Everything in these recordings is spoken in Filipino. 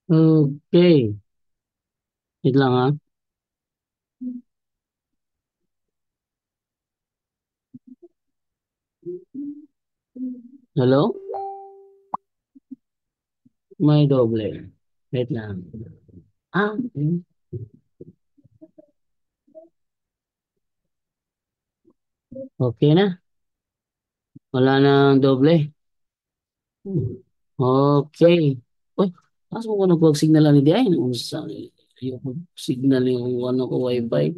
Okay. Wait lang ha. Hello? May doble. Wait lang. Okay. Okay na. Wala nang doble. Okay. Uy, kaso ko nagpag-signal ni Diay. Unsa yung signal yung ano ko wifi.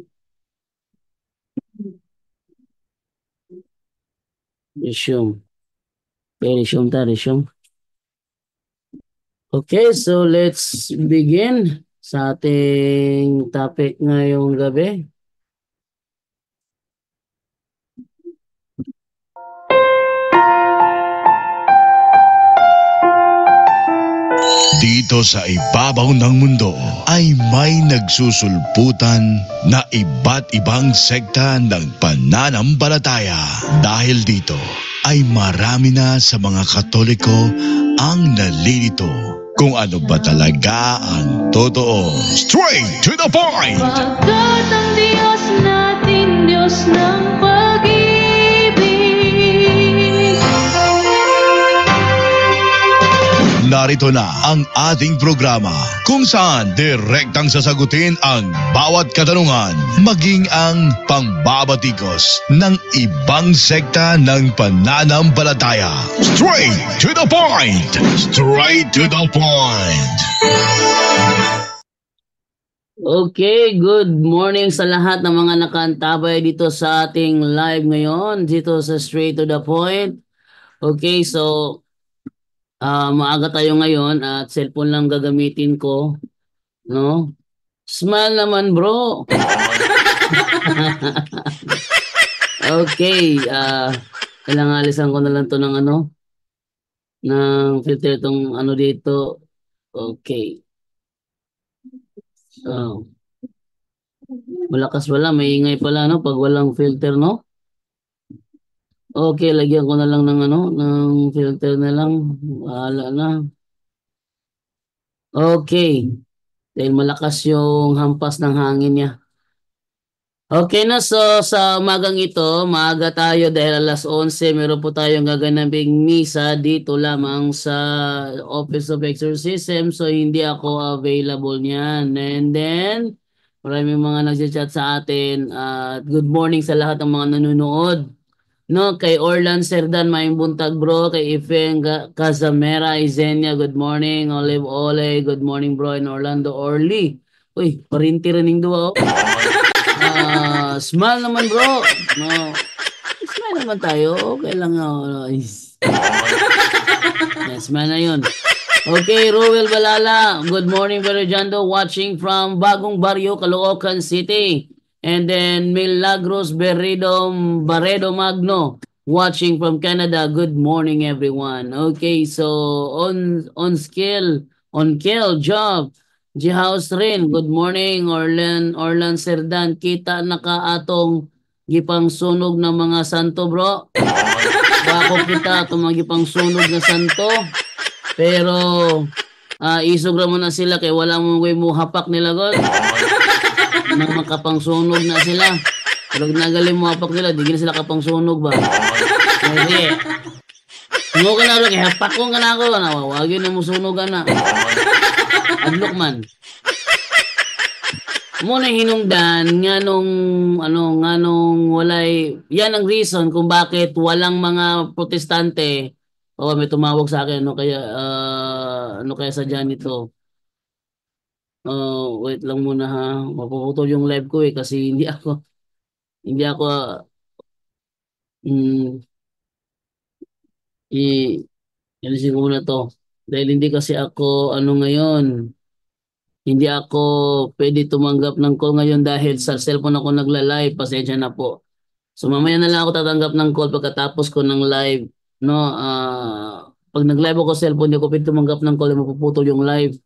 Resume. Okay, resume ta, resume. Okay, so let's begin sa ating topic ngayong gabi. Dito sa ibabaw ng mundo ay may nagsusulputan na iba't ibang sekta ng pananampalataya. Dahil dito ay marami na sa mga Katoliko ang nalilito kung ano ba talaga ang totoo. Straight to the point! Pagkat ang Diyos natin, Diyos ng pag-ibig. Narito na ang ating programa kung saan direktang sasagutin ang bawat katanungan maging ang pangbabatikos ng ibang sekta ng pananampalataya. Straight to the point! Straight to the point! Okay, good morning sa lahat ng mga nakaantabay dito sa ating live ngayon, dito sa Straight to the Point. Okay, so maaga tayo ngayon at cellphone lang gagamitin ko, no? Smile naman, bro. Okay, kailangan alisan ko na lang to ng ng filter tong ano dito. Okay. So, malakas wala, maingay pala no pag walang filter, no? Okay, lagyan ko na lang ng ng filter na lang. Wala na. Okay. Dahil malakas yung hampas ng hangin niya. Okay na, so sa umagang ito, maaga tayo dahil alas 11, meron po tayong gaganaping misa dito lamang sa Office of Exorcism. So hindi ako available niyan. And then, maraming mga nagchat sa atin. Good morning sa lahat ng mga nanonood. No, kay Orlan Serdan, maayong buntag bro. Kay Ifeng Casamera, Izenia, good morning. Olive Ole, good morning bro. And Orlando Orly. Uy, parinti rin duwa oh. Smile naman bro. No, smile naman tayo. Okay lang oh. Yes, smile na yun. Okay, Ruel Balala. Good morning, Brother Jando. Watching from Bagong Barrio, Caloocan City. And then Milagros Barredo Magno. Watching from Canada. Good morning, everyone. Okay, so on skill job. Jihouse rin. Good morning, Orlan Serdan. Kita na ka atong gipang sunog ng mga santo, bro. Bako kita atong mga gipang sunog na santo. Pero isog ra mo na sila kay wala mo way mo hapak nila god. Nang makapangsunog na sila. Pero nagaling mo hapak nila, di gina sila kapangsunog ba? Hindi. Mo ka na ro kay hapak ko ka na ako na wagin na mo sunogan na. Adlok man. Mo na hinungdan nga nung nga nung walay yan ang reason kung bakit walang mga protestante. Oh, may tumawag sa akin ano kaya sa nito. Wait lang muna ha. Mapuputol yung live ko kasi hindi ako mm, i alisin ko muna to. Dahil hindi kasi ako ngayon, hindi ako pwede tumanggap ng call ngayon dahil sa cellphone ako nagla-live. Pasensya na po. So mamaya na lang ako tatanggap ng call pagkatapos ko ng live, no? Pag nag-live ako sa cellphone, hindi ako pwede tumanggap ng call, mapuputol yung live.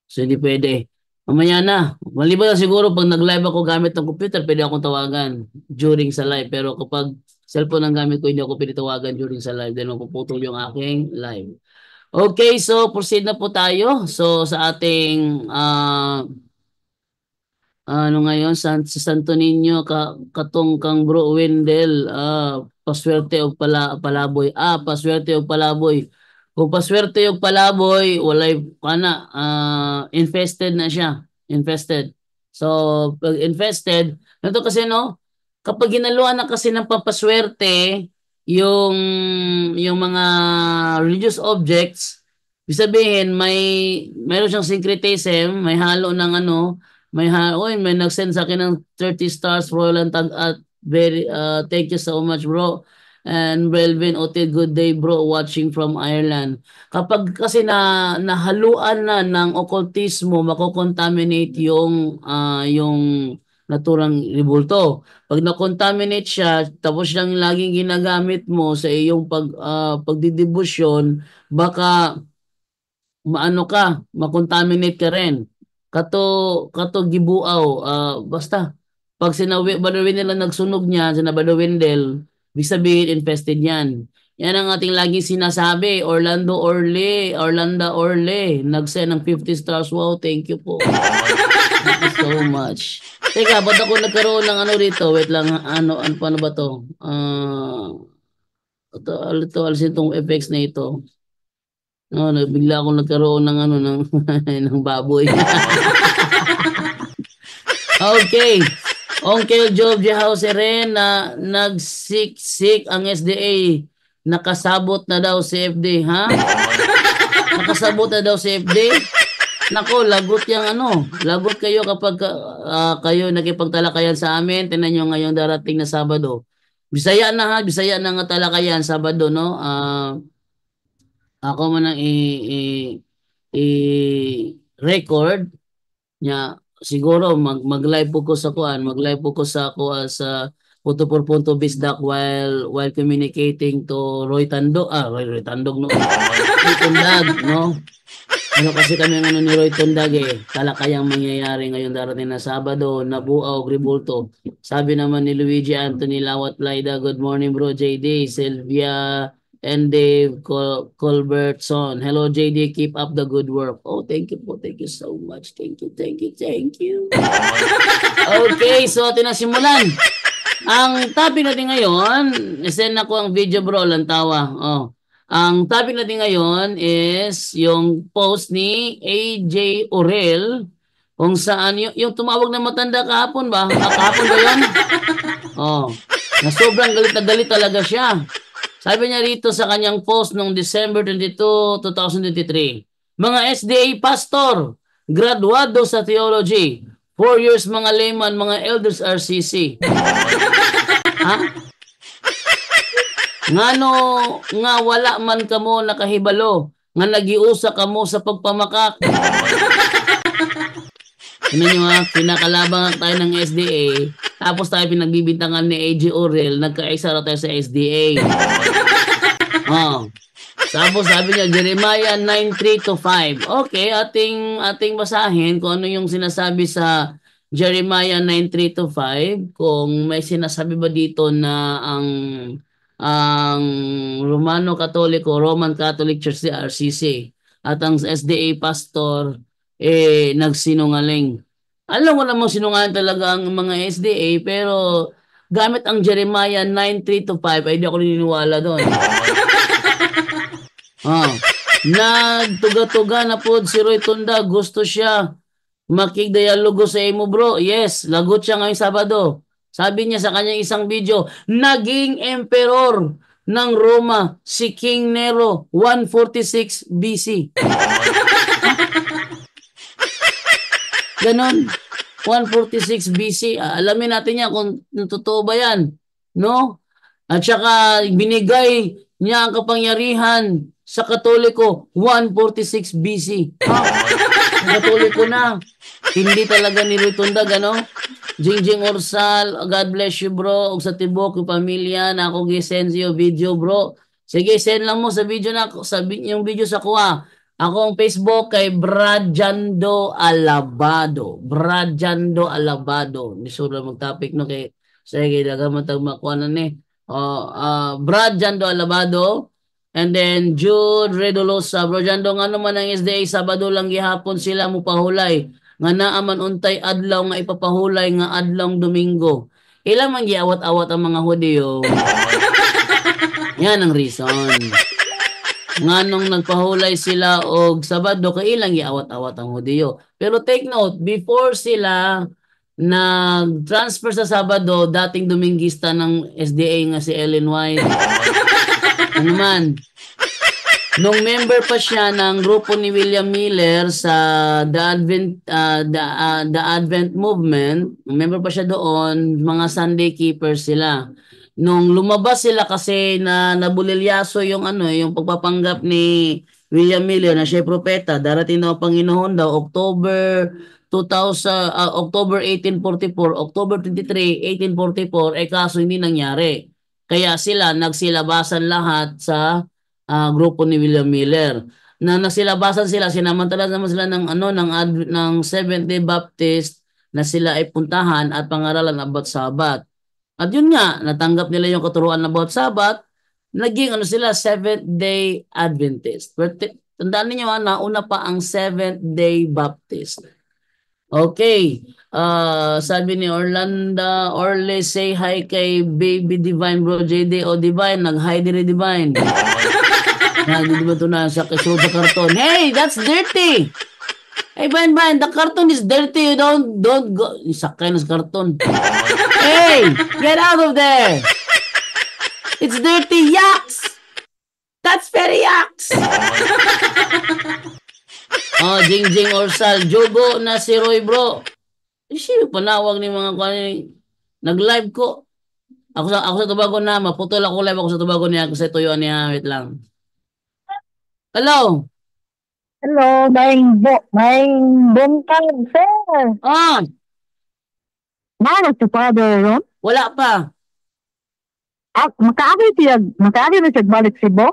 So hindi pwede. Mamaya na. Maliban na siguro pag nag-live ako gamit ng computer, pwede akong tawagan during sa live. Pero kapag cellphone ang gamit ko, hindi ako pwede tawagan during sa live dahil mapuputol yung aking live. Okay, so proceed na po tayo. So sa ating ano ngayon, sa Santo Niño, katong kang Bro Wendell, paswerte o palaboy. Paswerte o palaboy. Kung paswerte o palaboy, walay, infested na siya. Infested. So, pag infested, ganito kasi no, kapag ginaluan na kasi ng pampaswerte, yung, yung mga religious objects, ibig sabihin, mayroon siyang syncretism, may halo ng ano, may nag-send sa akin ng 30 stars Royal Tag at thank you so much bro. And Belvin Ote, good day bro, watching from Ireland. Kapag kasi nahaluan na ng occultismo, makokontaminate yung naturang ribulto. Pag na-contaminate siya, tapos siyang laging ginagamit mo sa iyong pagdidibusyon, baka maano ka, makontaminate ka rin. Kato, kato gibuaw, basta, pag balawin nila nagsunog niya, sinabalawin del, ibig sabihin infested yan. Yan ang ating laging sinasabi, Orlando Orle, nag-send ng 50 stars, wow, thank you po. Thank you so much. Teka, ba't ako nagkaroon ng ano rito? Wait lang, paano ba to? Alisin itong effects na ito. No, bigla akong nagkaroon ng ano ng ng baboy. Okay. Uncle Job House rin na nagsiksik ang SDA. Nakasabot na daw si FD, ha? Nakasabot na daw si FD? Nako, lagot yang ano. Lagot kayo kapag kayo nakipagtalakayan sa amin. Tingnan nyo ngayong darating na Sabado. Bisaya na ha, Bisaya na nga talakayan Sabado, no? Ako man ang i-record nya siguro mag-live po ko sa kuan, mag-live po ko sa Punto por Punto Bisdak while communicating to Roy Tandog no. Roy Tundag, no. Ano kasi kami ng ano ni Roy Tundag talakayang mangyayari ngayong darating na Sabado, Nabuaw, Gribulto. Sabi naman ni Luigi Anthony Lawat Laida, good morning bro JD, Sylvia and Dave Colbertson. Hello JD, keep up the good work. Oh, thank you po. Thank you so much. Thank you, thank you, thank you. Okay, so atin na simulan. Ang topic natin ngayon, send ako ang video bro, lantawa. Oh. Ang topic natin ngayon is yung post ni AJ Orel kung saan yung tumawag na matanda kahapon ba? Kahapon ba yun? Oh. Na sobrang galit na galit talaga siya. Sabi niya rito sa kanyang post noong December 22, 2023, mga SDA pastor, graduado sa theology, 4 years mga layman, mga elders RCC. Ha? Ngano nga wala man kamo nakahibalo, nga nagiusa kamo sa pagpamakak. Ano nyo ha, pinakalabang tayo ng SDA, tapos tayo pinagbibintangan ni AJ Orel, nagkaisa tayo sa SDA. Oh. Tapos sabi niya, Jeremiah 9:3-5. Okay, ating basahin kung ano yung sinasabi sa Jeremiah 9:3-5. Kung may sinasabi ba dito na ang Roman Catholic Church si RCC at ang SDA pastor nagsinungaling. Alam mo namang sinungaling talaga ang mga SDA pero gamit ang Jeremiah 9:3-5 ay di ako naniniwala doon. Nagtuga-tuga na po si Roy Tunda, gusto siya makigdialogo sa imo bro. Yes, lagot siya ngayong Sabado. Sabi niya sa kanyang isang video, naging emperor ng Roma si King Nero 146 BC. Ganon. 146 BC. Alamin natin yan kung totoo ba yan. No? At saka binigay niya ang kapangyarihan sa Katoliko 146 BC. Ang Katoliko na. Hindi talaga ni Rutundag, ano? Jingjing Orsal, God bless you bro. Ug sa tibok yung pamilya na ako gisend siyo video bro. Sige, send lang mo sa video na yung video sa kuha. Ako ang Facebook kay Bradjando Alabado. Bradjando Alabado. Di sure mag-topic no sige, daga matag makuha na ni. Brad Jando Alabado And then Jude Redolosa, bro jando nga naman ang SDA Sabado lang gihapon sila mo pahulay. Nga naa man untay adlaw nga ipapahulay nga adlaw Domingo. Ilang man giawat-awat ang mga Hudyo. Yan ang reason. Nga nung nagpahulay sila og Sabado kay ilang giawat-awat ang Hudyo. Pero take note, before sila nag-transfer sa Sabado, dating Dominguista ng SDA nga si Ellen White. Ano man, nung member pa siya ng grupo ni William Miller sa The Advent Movement, member pa siya doon, mga Sunday keepers sila. Nung lumabas sila kasi na nabulilyaso yung ano, yung pagpapanggap ni William Miller na siya propeta, darating na ang Panginoon daw October 2000, October 1844, October 23, 1844, eh kaso hindi nangyari. Kaya sila nagsilabasan lahat sa grupo ni William Miller. Na nasilabasan sila, sinamantala naman sila ng ano ng Seventh-day Baptist na sila ay puntahan at pangaralan about Sabat. At yun nga, natanggap nila yung katuruan about Sabat, naging ano sila Seventh-day Adventist. But tandaan niyo nauna pa ang Seventh-day Baptist. Okay. Sabi ni Orle, say hi kay Baby Divine Bro JD o Divine, nag-hi dire Divine. Di ba ito na sa kasunod sa karton? Hey, that's dirty! Hey, Ban, the carton is dirty. You don't go. Sakay na sa karton. Hey, get out of there! It's dirty, yucks! That's very yucks! Oh, Jingjing Orsal, Jogo na si Roy bro. Siya panawag ni mga kani. Nag-live ko. Ako sa Tobago na, maputol ako live ako sa Tobago niya kasi tuyuan niya. Wait lang. Hello. Hello, may buntag, sir. Ah, Mano si Father ron? wala pa. Makaagi na siya balik Cebu?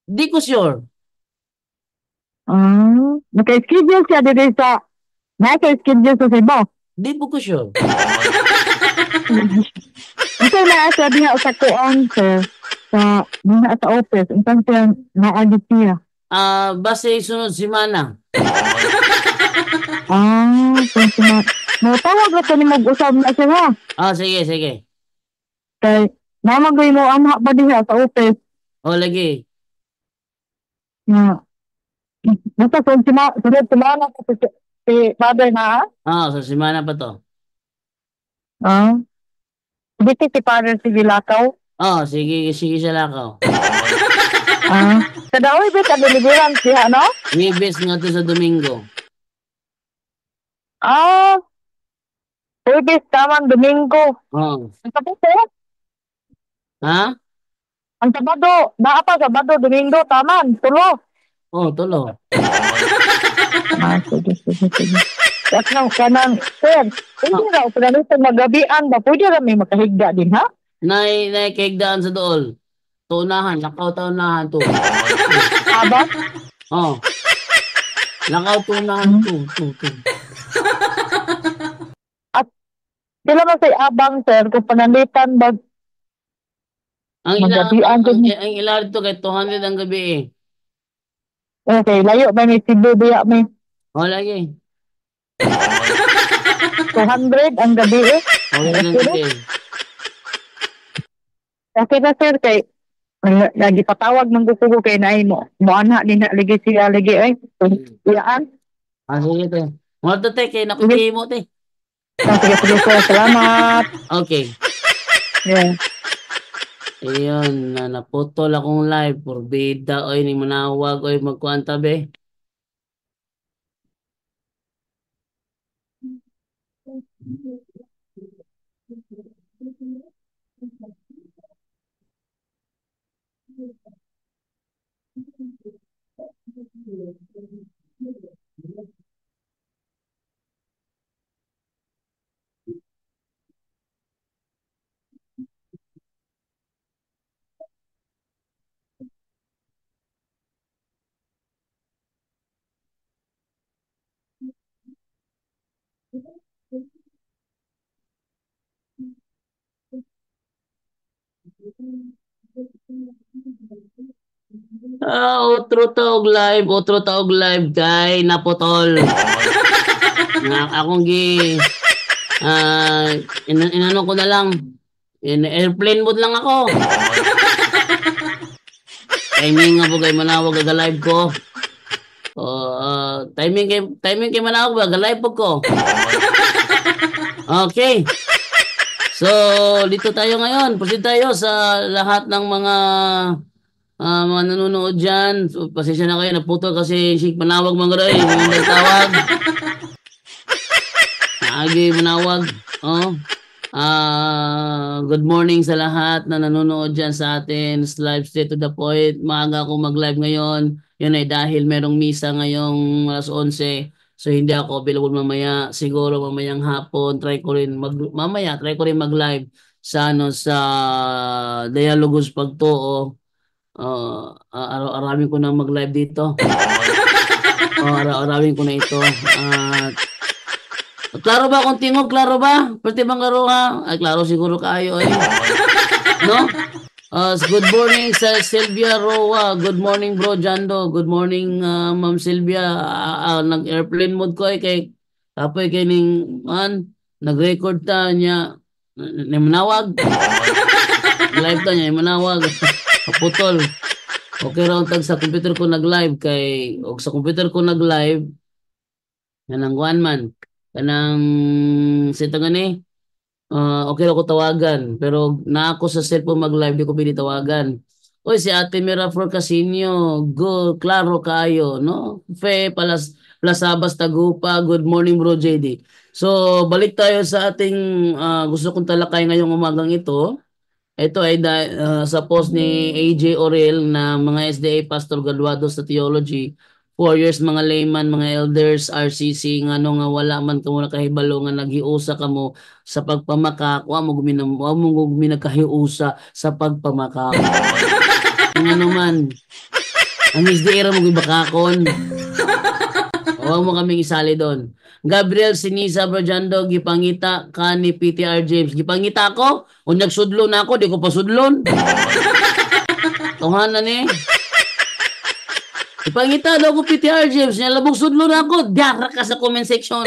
Di ko sure. Naka-schedule siya dito naka-schedule sa Cebu. Di po ko sure. Ito na siya diha sa kuang, sir. Sa office. Intang siya naagit siya. Base sunod semana. Kasi tawag na ito ni mag-usap na siya ha. Sige, sige. Kay, namagay mo anak pa diha sa office. O, lagi. Na, basta sunod semana ko si Father na ha. Sa semana pa to. Dito si Father si Vilakaw. Sige, sige siya lakaw. Sa daoy bit ang deliverance siya, no? Wibis nga to sa Domingo. Pwede tamang Domingo. Oh. Ang Sabado, Ha? ang Sabado, naa pa Sabado, Domingo, taman, tulo. Tulo. Sige. At nang kanang, sir, pwede na, pinalitan magabian ba? Pwede na may makahigda din, ha? Nay kaigdaan sa dool. Tunahan, lakaw tunahan to. Aba? Lakaw tunahan to. At sila man say abang, sir, kung panalitan ba, magabian din. Ang ilan to kay 200 ang gabi eh. Okay, layo ba ni Cebu biya may Lagi. 200 ang gabi eh. Ang gabi. Okay na sir, kay lagi patawag ng gusto ko kay naay mo anak ni na lagi siya lagi ay iyaan. Sige te. Mo to te kay nakikimo te. Sige sir, salamat. Okay. Yeah. Ayun, naputol akong live. Porbida, oy, ni manawag, oy, magkuhan tabi. Otro taog live kay naputol. Akong ah inano ko na lang. In airplane mode lang ako. Timing nga po kay manawag aga live ko. Timing kay manawag aga live po ko. Okay. So, dito tayo ngayon. Proceed tayo sa lahat ng mga nanonood dyan. So, pasensya na kayo. Naputol kasi si manawag mga rin. Yung nagtawag. Naagi manawag. Oh. Good morning sa lahat na nanonood dyan sa atin. Live straight to the point. Maaga ako mag-live ngayon. Yun ay dahil merong misa ngayong alas 11. So hindi ako available mamaya. Siguro mamayang hapon try ko rin mag-live sa Dialogos Pagtuo. Araw-arawin ko na mag-live dito. Araw-arawin ko na ito. Klaro ba kung tingog? Klaro ba? Pwede bang klaro ha? Ay, klaro siguro kayo ay. No? Good morning sa Sylvia Roa. Good morning bro Jando. Good morning Ma'am Sylvia. Nag-airplane mode ko ay kay kapoy kay ning nag-record ta niya ni manawag. Live ta niya manawag. Kaputol. Okay raw tag sa computer ko nag-live kay og sa computer ko nag-live kanang man kanang sito gani okay ako tawagan pero na ako sa cellphone mag-live di ko pinitawagan. Oy si Ate Mirafor Casino, go klaro kayo no. Plasabas Tagupa. Good morning bro JD. So balik tayo sa ating gusto kong talakay ngayong umagang ito. Ito ay sa post ni AJ Orel na mga SDA pastor graduado sa theology, 4 years mga layman, mga elders, RCC ngano nga wala man kamo nakahibalo nga naghiusa kamo sa pagpamakak, wa mo gumi nagkahiusa sa pagpamakak. Ngano man ang SDA ra mo gibakakon. Huwag mo kaming isali doon. Gabriel Sinisa Brajando, gipangita ka ni PTR James. Gipangita ako? O nagsudlo na ako, di ko pa sudlon. Tuhanan eh. Gipangita daw ko PTR James. Nalabog sudlo na ako. Dara ka sa comment section.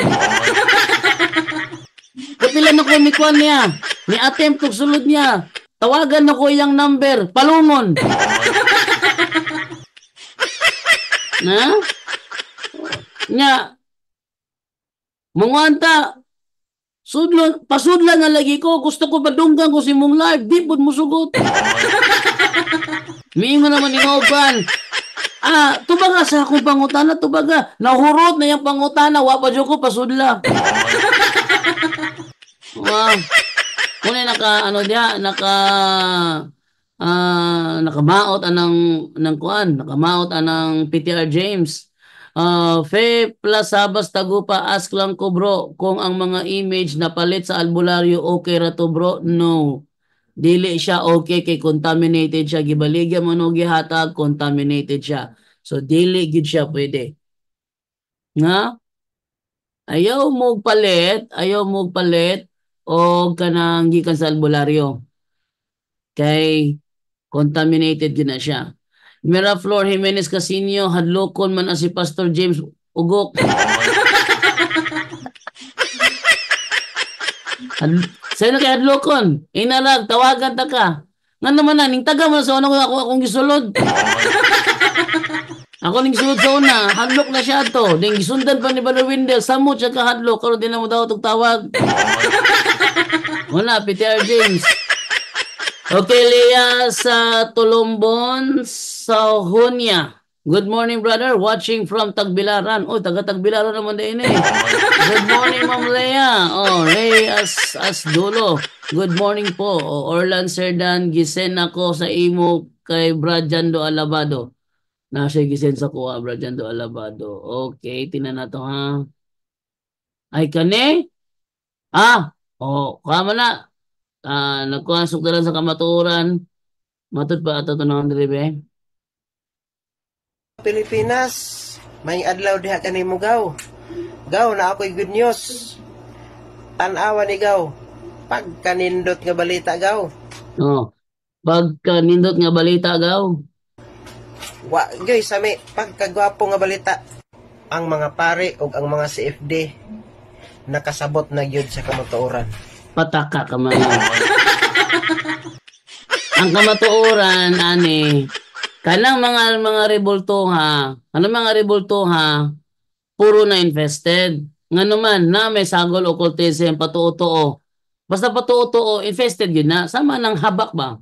Kapila na kumikuan niya. Ni attempt kong sulod niya. Tawagan ako iyang number. Palungon. Na? Nya munganta pasudlan nga lagi ko gusto ko badunggan ko si mong live di pud musugot. Miingon naman inoban tubaga sa akong pangutana tubaga nahurot na yung pangutana wa pa jud ko pasudla. Wow. Kung nakamaot nakamaot anang PTR James. Plasabas Tagupa, ask lang ko bro kung ang mga image na palit sa albularyo okay ra to bro. No. Dili siya okay kay contaminated siya. Gibaligya mo no gihatag, contaminated siya. So dili gid siya pwede. Nga? Ayaw mo palit o kanang gikan sa albularyo. Kay contaminated yun na siya. Miraflor Jimenez Casino, hadlokon man si Pastor James Ugok. Sa'yo na kay hadlokon. Inalag, tawagan ta ka. Nga naman na, ning taga mo sa una ko akong gisulod. Ako ning gisulod sa una, hadlok na siya to. Ding gisundan pa ni Brother Windel, samot siya ka hadlok, karon din na mo daw itong tawag. Wala, PTR James. Okay, Leah sa Tulumbon, Sahunya. Good morning, brother. Watching from Tagbilaran. Oh, taga-Tagbilaran naman din eh. Good morning, Ma'am Leah. Oh, Ray Asdulo. Good morning po. Oh, Orlan Serdan, gisen ako sa imo kay Brajando Alabado. Nasa gisen sa kuha, Brajando Alabado. Okay, tinan na to ha. Ay, kane? Kama na. Nagkuhansok na lang sa kamaturan. Matod pa ato ito ng Andrebe. Pilipinas, may adlaw diha kanimo gaw. Gaw na ako'y good news. Tanawa ni gaw. Pagkanindot nga balita gaw. Pagkanindot nga balita gaw. Wa gay sa may pagkagwapo nga balita. Ang mga pare ug ang mga CFD nakasabot na gyud sa kamatuoran. Pataka ka man. Ang kamatuoran ani kanang mga rebultuha, puro na infested. Ngano man na may sagol occultism patuo-tuo. Basta patuo-tuo infested yun na sama ng habak ba?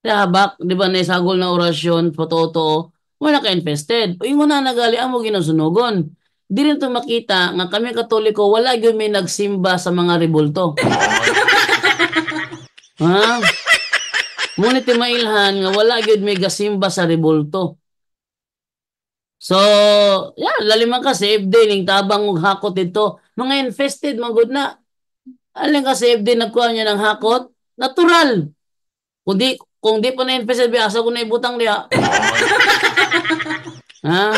Kaya habak, di ba na sagol na orasyon patuo-tuo, wala ka infested. O yung una nagali amo ginasunugon. Di rin ito makita nga kami Katoliko wala gyud may nagsimba sa mga rebulto. Ha? Ngunit mailhan nga wala gyud may gasimba sa rebulto. So, yeah, laliman ka CFD ning tabang og hakot dito. Mga infested magud na. Alin ka CFD nagkuha niya ng hakot? Natural. Kung di pa na infested biasa ko na ibutang diha. Ha?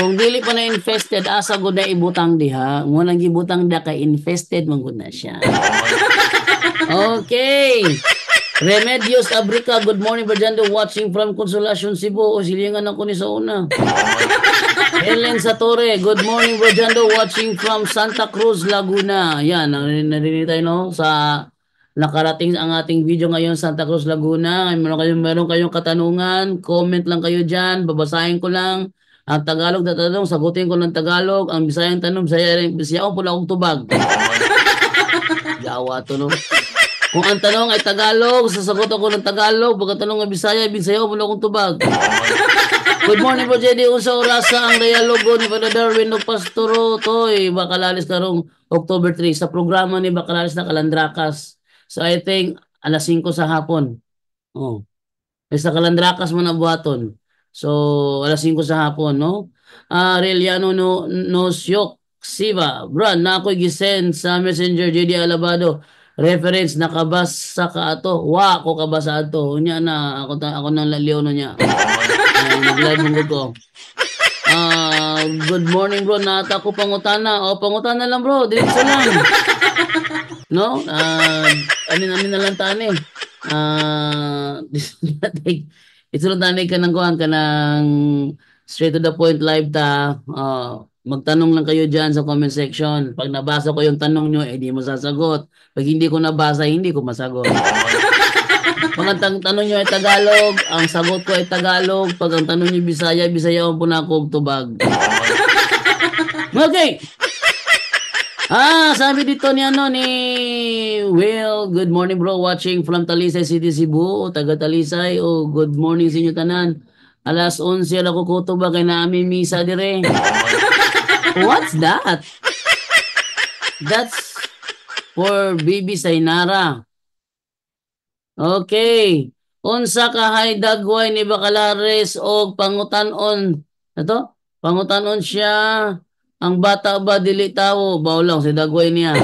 Kung dili pa na infested asa gud na ibutang diha. Ngunang gibutang diha kay infested man gud na siya. Okay. Remedios Abrica, good morning Berjando, watching from Consolacion, Cebu. O silingan ako ni sa una. Helen Satore, good morning Berjando, watching from Santa Cruz, Laguna. Yan, narinig tayo no sa nakarating ang ating video ngayon Santa Cruz, Laguna. Meron kayong katanungan, comment lang kayo dyan, babasahin ko lang. Ang Tagalog na tanong, sagutin ko ng Tagalog. Ang Bisayang tanong, Bisaya ko pula akong tubag. Yawa to no. Kung ang tanong ay Tagalog, sasagot ako ng Tagalog. Pagka tanong ay Bisaya ko pula akong tubag. Good morning po, JD. Unsa orasa ang dialogo ni Father Darwin o Pastoro Toy Bacalalis karong October 3 sa programa ni Bacalalis na Kalandrakas. So I think alas 5 sa hapon. Oh. Sa Kalandrakas mo na buhaton. So alas 5 sa hapon, no? Reliano no Syok Siva. Brad, na ako'y gisend sa Messenger JD Alabado. Reference nakabasa ka ato. Wa ko kabasa ato. Unya na ako nang laliw no niya. Nag-live mo ko. Good morning bro. Nata ko pangutana. O pangutana lang bro. Diretso lang. No? Amin na lang tani. Isulong tani ka ng kuhan ka ng straight to the point live ta. Magtanong lang kayo dyan sa comment section. Pag nabasa ko yung tanong nyo, di mo sasagot. Pag hindi ko nabasa, hindi ko masagot. Pag ang tanong nyo ay Tagalog, ang sagot ko ay Tagalog. Pag ang tanong nyo Bisaya ko po na ako tubag. Okay. Sabi dito ni Will, good morning bro, watching from Talisay City, Cebu. Taga Talisay, good morning sa inyo tanan. Alas 11 ako kutuba kay namin misa dire. What's that? That's for Bibi Sainara. Okay. Unsa kahay dagway ni Bacalares og pangutanon. Ato? Pangutanon siya. Ang bata ba dili tawo? Bawlaw si dagway niya.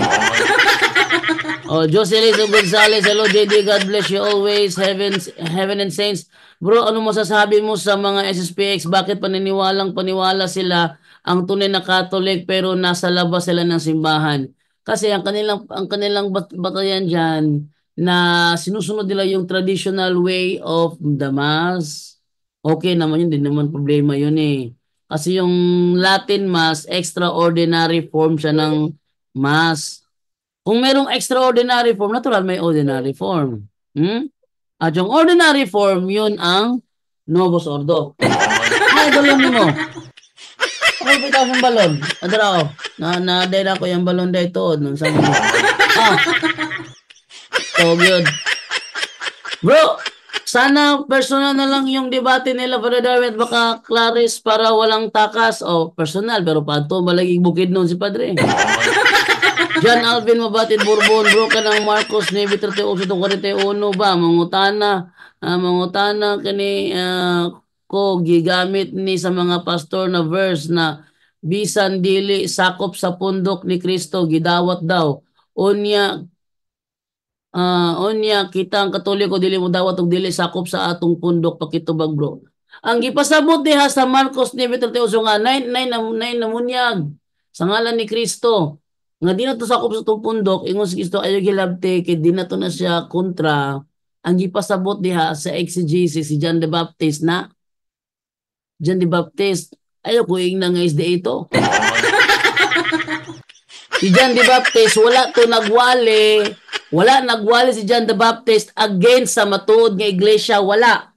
Jocelyn Gonzalez, hello JD, God bless you always. Heaven and saints. Bro, ano masasabi mo sa mga SSPX? Bakit paniwala sila ang tunay na Catholic pero nasa labas sila ng simbahan? Kasi ang kanilang batayan diyan na sinusunod nila yung traditional way of the mass. Okay naman yun, din naman problema yun eh. Kasi yung Latin mass, extraordinary form siya ng mass. Kung merong extraordinary form, natural may ordinary form. At yung ordinary form, yun ang Novus Ordo. Ay, balon mo. Ako bitaw ng balon. Adra ko. Na-dela ko yung balon dahil ito. So, good. Bro, sana personal na lang yung debate nila para Darwin at baka Clarice para walang takas. Personal, pero pato malaging bukid nun si Padre. John Alvin Mabatid Bourbon, bro ka ng Marcos Navy 38-41 ba? Mangutana kani ko gigamit ni sa mga pastor na verse na bisan dili sakop sa pundok ni Kristo gidawat daw. Unya kita ang Katoliko dili mo dawat og dili sakop sa atong pundok pakitubag bro. Ang gipasabot diha sa Marcos 9:38 nga 9 namunyag sa ngalan ni Kristo. Nga di na to sakop sa itong pundok, ingon si Kristo ayaw gilabte, kaya di na to na siya kontra, ang ipasabot diha sa exegesis si John the Baptist na John the Baptist. Ayaw ko yung nga isda ito. Si John the Baptist, wala to nagwali. Wala nagwali si John the Baptist against sa matuod nga iglesia. Wala.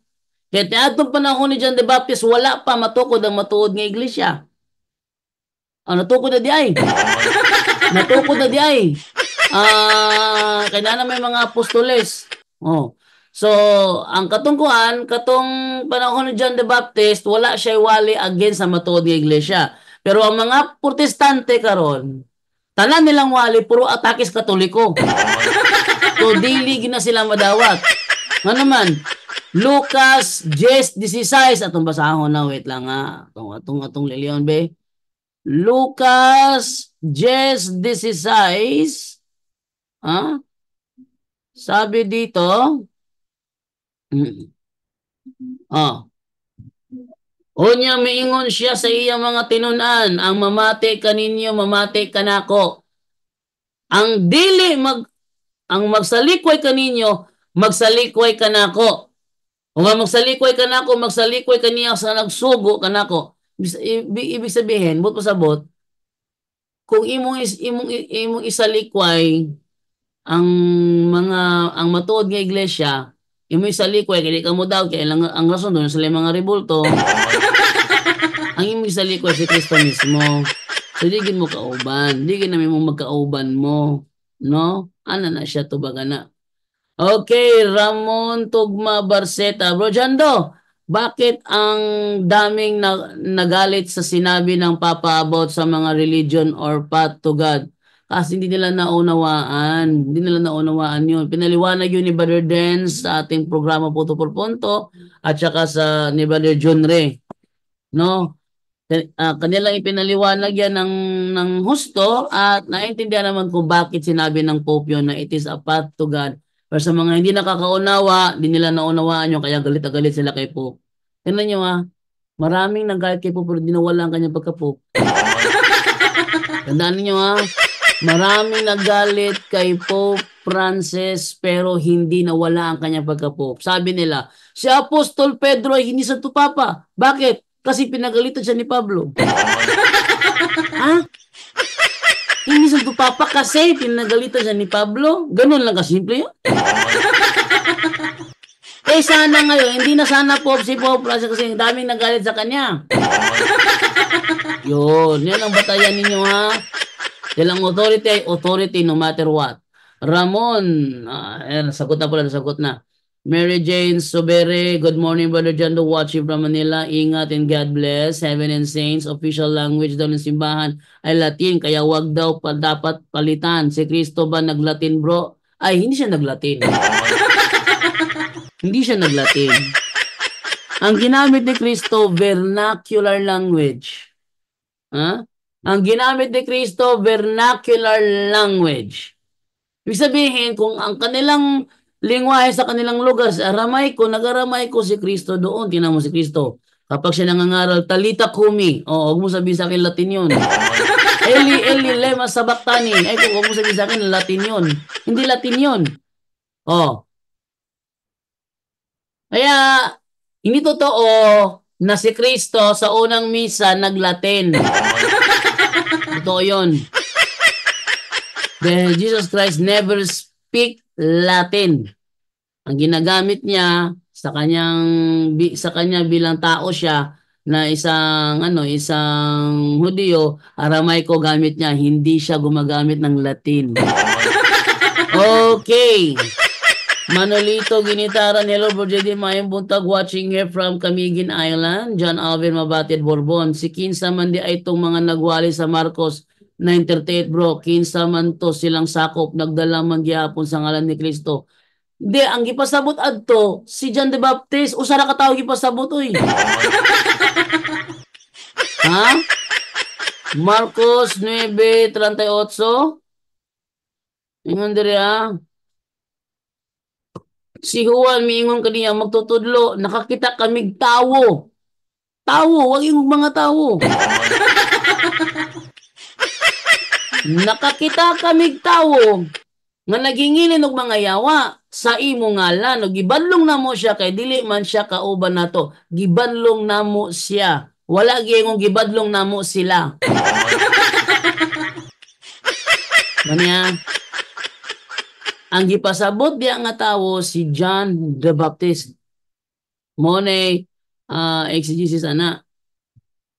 Kaya tiadtong panahon ni John the Baptist, wala pa matukod ang matuod nga iglesia. Natukod na di ay. Natukod na di ay. Kaya na may mga apostoles. Oh. So, ang katungkuhan, katong panahon ni John the Baptist, wala siya wali against sa matuod nga iglesia. Pero ang mga protestante karon, tanan nilang wali, puro atake sa Katoliko. So, dili na sila madawat. Nga naman, Lucas 10:16, atong basahon na, wait lang nga. Atong liliyon, be. Lucas 10:16, sabi dito, Unya miingon siya sa iyang mga tinunan, ang mamati kaninyo, mamati kanako. Ang magsalikway kaninyo, magsalikway kanako. O nga magsalikway kanako, magsalikway kaniya sa nagsugo kanako. Ibig sabihin, but pasabot, kung imong isalikway ang matuod nga iglesia, imong isalikway kay di ka mo daw kay ang rason doon sa mga rebulto. Ang imong isalikway si Kristo mismo. So di gid mo kauban, di gid namin mo magkauban mo, no? Ana na siya to baga na. Okay, Ramon Tugma Barceta. Bro Jando, bakit ang daming nagalit sa sinabi ng Papa about sa mga religion or path to God? Kasi hindi nila naunawaan. Hindi nila naunawaan yun. Pinaliwanag yun ni Brother Dens sa ating programa Punto por Punto at saka sa ni Brother John Ray. No? Kanilang ipinaliwanag yan ng husto at naintindihan naman kung bakit sinabi ng Pope yun na it is a path to God. Pero sa mga hindi nakakaunawa, hindi nila naunawaan yun, kaya galit na galit sila kay Pope. Tignan nyo maraming nagalit kay Pope pero di nawala ang kanyang pagka-Pope. Tandaan niyo maraming nagalit kay Pope Francis pero hindi nawala ang kanyang pagka-Pope. Sabi nila, si Apostol Pedro ay hindi Santo Papa. Bakit? Kasi pinagalitan siya ni Pablo. Hindi Santo Papa kasi pinagalitan siya ni Pablo? Ganun lang kasimple yun. Sana ngayon, hindi na sana Pope si Pope Francis kasi daming nagalit sa kanya. Yun, yan ang batayan ninyo Kailang authority ay authority no matter what. Ramon, nasagot na pala, nasagot na. Mary Jane Sobere, good morning Brother Jando, watching from Manila. Ingat and God bless. Heaven and Saints, official language daw ng simbahan ay Latin, kaya wag daw dapat palitan. Si Kristo ba naglatin bro? Ay, hindi siya naglatin. Hindi siya naglatin. Ang ginamit ni Kristo, vernacular language. Ang ginamit ni Kristo, vernacular language. Ibig sabihin, kung ang kanilang lingwahe sa kanilang lugar, nag-aramay ko si Kristo doon. Tingnan mo si Kristo. Kapag siya nangangaral, talita kumi. Huwag mo sabihin sa akin Latin yun. Eli, Eli, lema sabaktani. Huwag mo sabihin sa akin Latin yun. Hindi Latin yun. Kaya, hindi totoo na si Kristo sa unang misa nag-Latin. Totoo yun. Dahil Jesus Christ never speak Latin. Ang ginagamit niya sa kanya bilang tao siya na isang Hudyo, Aramaico gamit niya, hindi siya gumagamit ng Latin. Okay. Manolito Ginitaran, hello Bro JD, mayong buntag watching here from Camiguin Island. John Alvin Mabatid Bourbon. Si kinsa man di ay itong mga nagwali sa Marcos 9:38 bro, kinsa man to silang sakop, nagdala man gyapon sa ngalan ni Kristo. Hindi, ang gipasabot adto si John the Baptist, usa ra ka tawo gipasabot oy. Marcos 9:38. Ingon diri si Juan miingon kaniya magtutudlo, nakakita kamig tawo. Tawo, wag yung mga tawo. Nakakita kamig tawo nga nagingilin og mga yawa sa imo ngalan. No, gibanlong namo siya kay dili man siya kauban nato. Gibanlong namo siya. Wala gyud gibadlong namo sila. Kanya ang gipasabot diya nga tawo si John the Baptist. Mo nay exegesis ana.